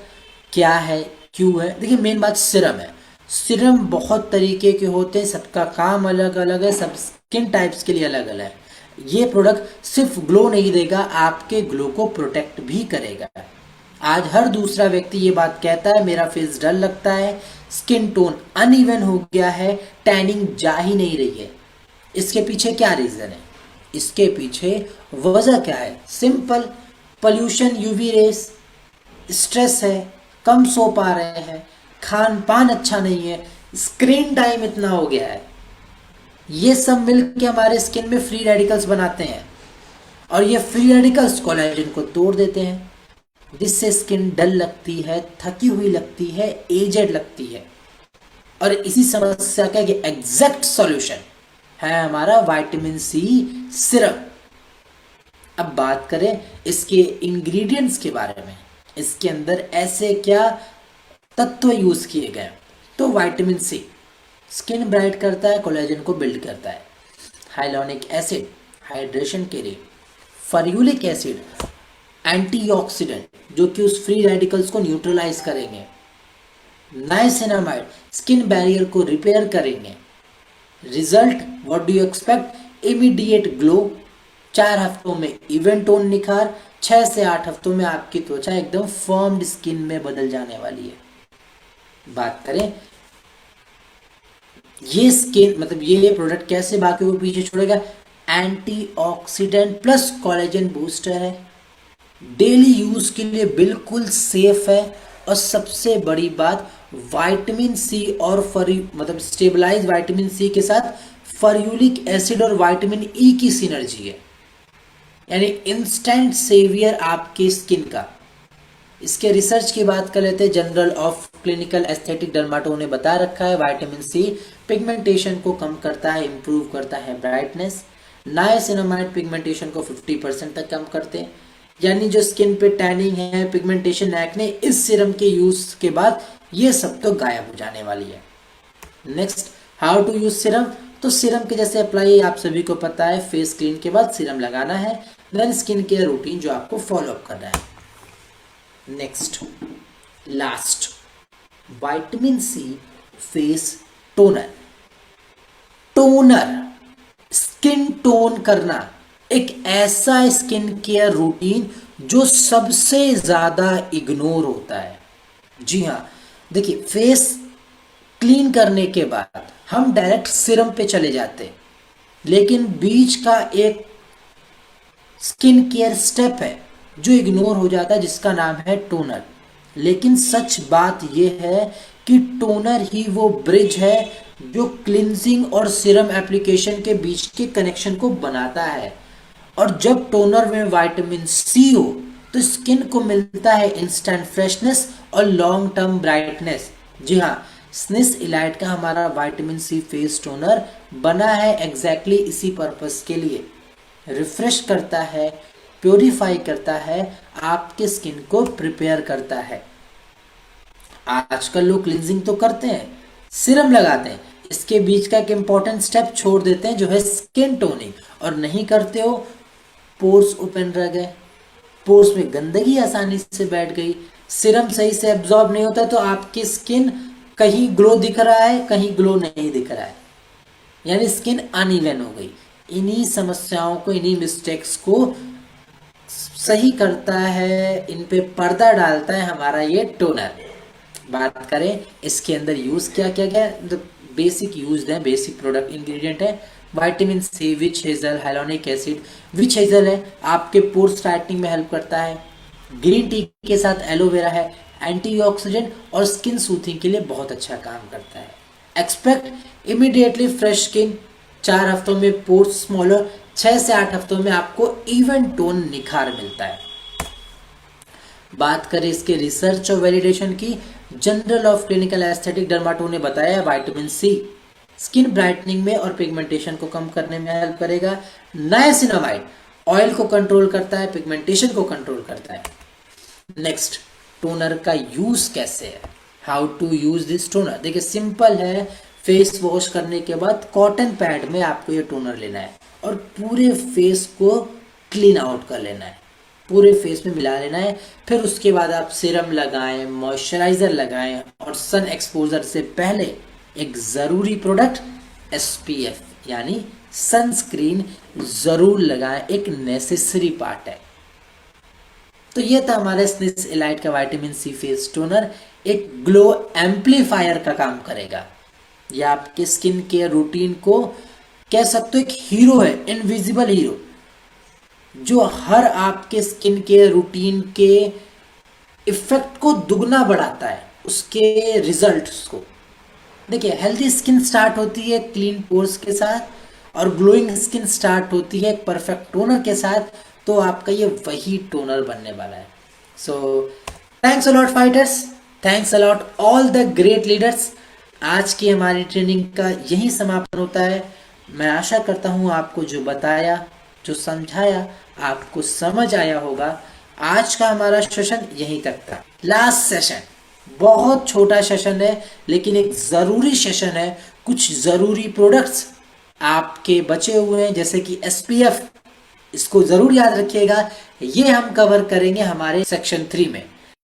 क्या है, क्यों है? देखिए, मेन बात सिरम है। सिरम बहुत तरीके के होते हैं, सबका काम अलग अलग है, सब स्किन टाइप्स के लिए अलग अलग है। ये प्रोडक्ट सिर्फ ग्लो नहीं देगा, आपके ग्लो को प्रोटेक्ट भी करेगा। आज हर दूसरा व्यक्ति ये बात कहता है मेरा फेस डल लगता है, स्किन टोन अनइवन हो गया है, टैनिंग जा ही नहीं रही है। इसके पीछे क्या रीज़न है? इसके पीछे वजह क्या है? Simple, pollution, UV rays, stress है, कम सो पा रहे हैं, खान पान अच्छा नहीं है, स्क्रीन टाइम इतना हो गया है। ये सब मिलके हमारे स्किन में फ्री रेडिकल्स बनाते हैं और ये फ्री रेडिकल्स कोलेजन को तोड़ देते हैं, जिससे स्किन डल लगती है, थकी हुई लगती है, एजेड लगती है। और इसी समस्या का ये एग्जैक्ट सॉल्यूशन है हमारा विटामिन सी सिरप। अब बात करें इसके इंग्रेडिएंट्स के बारे में, इसके अंदर ऐसे क्या तत्व यूज किए गए। तो विटामिन सी स्किन ब्राइट करता है, कोलेजन को बिल्ड करता है। हाइलोनिक एसिड हाइड्रेशन के लिए, फर्यूलिक एसिड एंटीऑक्सीडेंट जो कि उस फ्री रेडिकल्स को न्यूट्रलाइज करेंगे। नाइसिनामाइड स्किन बैरियर को रिपेयर करेंगे। Result what do you expect, immediate glow, 4 हफ्तों में इवन टोन निखार, 6 से 8 हफ्तों में आपकी त्वचा एकदम फर्म्ड स्किन में बदल जाने वाली है। बात करें ये स्किन मतलब ये प्रोडक्ट कैसे बाकी को पीछे छोड़ेगा, एंटीऑक्सीडेंट प्लस कोलेजन बूस्टर है, डेली यूज के लिए बिल्कुल सेफ है, और सबसे बड़ी बात विटामिन सी और मतलब स्टेबलाइज विटामिन सी के साथ फर्यूलिक एसिड और विटामिन ई की सिनर्जी है, यानी इंस्टेंट सेवियर आपकी स्किन का। इसके रिसर्च की बात कर लेते हैं, जर्नल ऑफ क्लिनिकल एस्थेटिक डर्माटो ने बता रखा है विटामिन सी पिगमेंटेशन को कम करता है, इंप्रूव करता है ब्राइटनेस। नाइसिनामाइड पिगमेंटेशन को 50% तक कम करते हैं, यानी जो स्किन पे टैनिंग है, पिगमेंटेशन, एक्ने, इस सीरम के यूज के बाद ये सब तो गायब हो जाने वाली है। Next, how to use serum. तो सीरम के जैसे अप्लाई आप सभी को पता है, फेस क्लीन के बाद सीरम लगाना है, देन स्किन केयर रूटीन जो आपको फॉलो अप करना है। Next last, vitamin C face toner. Toner skin tone करना एक ऐसा स्किन केयर रूटीन जो सबसे ज्यादा इग्नोर होता है। जी हाँ, देखिए फेस क्लीन करने के बाद हम डायरेक्ट सीरम पे चले जाते हैं, लेकिन बीच का एक स्किन केयर स्टेप है जो इग्नोर हो जाता है, जिसका नाम है टोनर। लेकिन सच बात यह है कि टोनर ही वो ब्रिज है जो क्लिनजिंग और सीरम एप्लीकेशन के बीच के कनेक्शन को बनाता है। और जब टोनर में विटामिन सी हो तो स्किन को मिलता है इंस्टेंट फ्रेशनेस और लॉन्ग टर्म ब्राइटनेस। जी हाँ, स्निस इलाइट का हमारा विटामिन सी फेस टोनर बना है एग्जैक्टली इसी पर्पस के लिए। रिफ्रेश करता है, प्योरीफाई करता है, आपके स्किन को प्रिपेयर करता है। आजकल लोग क्लींजिंग तो करते हैं, सीरम लगाते हैं, इसके बीच का एक इंपॉर्टेंट स्टेप छोड़ देते हैं जो है स्किन टोनिंग, और नहीं करते हो, पोर्स ओपन रह गए, पोर्स में गंदगी आसानी से बैठ गई, सीरम सही से एब्जॉर्ब नहीं होता, तो आपकी स्किन कहीं ग्लो दिख रहा है, कहीं ग्लो नहीं दिख रहा है, यानी स्किन अनइवन हो गई। इन्हीं समस्याओं को, इन्हीं मिस्टेक्स को सही करता है, इन पे पर्दा डालता है हमारा ये टोनर। बात करें इसके अंदर यूज क्या क्या क्या, बेसिक यूज है, बेसिक प्रोडक्ट इंग्रेडिएंट है vitamin C, witch hazel, hyaluronic acid. Witch hazel है आपके पोर्स टाइटनिंग में हेल्प करता है, ग्रीन टी के साथ एलोवेरा है, एंटीऑक्सीडेंट और स्किन सूथिंग के लिए बहुत अच्छा काम करता है। एक्सपेक्ट इमीडिएटली फ्रेश स्किन, 4 हफ्तों में पोर्स स्मॉलर, 6 से 8 हफ्तों में आपको इवन टोन निखार मिलता है। बात करें इसके रिसर्च और वैलिडेशन की, जर्नल ऑफ क्लिनिकल एस्थेटिक डर्माटो ने बताया विटामिन सी स्किन ब्राइटनिंग में और पिगमेंटेशन को कम करने में हेल्प करेगा। नाइसिनामाइड ऑयल को कंट्रोल करता है, पिगमेंटेशन को कंट्रोल करता है। नेक्स्ट, टोनर का यूज कैसे है, how to use this toner. देखिए सिंपल है, फेस वॉश करने के बाद कॉटन पैड में आपको ये टोनर लेना है और पूरे फेस को क्लीन आउट कर लेना है, पूरे फेस में मिला लेना है। फिर उसके बाद आप सीरम लगाएं, मॉइस्चराइजर लगाएं, और सन एक्सपोजर से पहले एक ज़रूरी प्रोडक्ट SPF यानी सनस्क्रीन ज़रूर लगाएं, एक नेसेसरी पार्ट है। तो ये था हमारे स्निस इलाइट का विटामिन सी फेस टोनर, एक ग्लो एम्पलीफायर का काम करेगा। यह आपके स्किन केयर रूटीन को कह सकते हो एक हीरो है, इनविजिबल हीरो, जो हर आपके स्किन केयर रूटीन के इफेक्ट को दुगना बढ़ाता है, उसके रिजल्ट्स को। देखिए हेल्दी स्किन स्टार्ट होती है क्लीन पोर्स के साथ, और ग्लोइंग स्किन स्टार्ट होती है एक परफेक्ट टोनर के साथ। तो आपका ये वही टोनर बनने वाला है। So thanks a lot fighters, thanks a lot all the great leaders. आज की हमारी ट्रेनिंग का यही समापन होता है। मैं आशा करता हूँ आपको जो बताया, जो समझाया, आपको समझ आया होगा। आज का हमारा सेशन यहीं तक था। लास्ट सेशन बहुत छोटा सेशन है, लेकिन एक ज़रूरी सेशन है। कुछ ज़रूरी प्रोडक्ट्स आपके बचे हुए हैं, जैसे कि SPF, इसको ज़रूर याद रखिएगा। ये हम कवर करेंगे हमारे सेक्शन 3 में।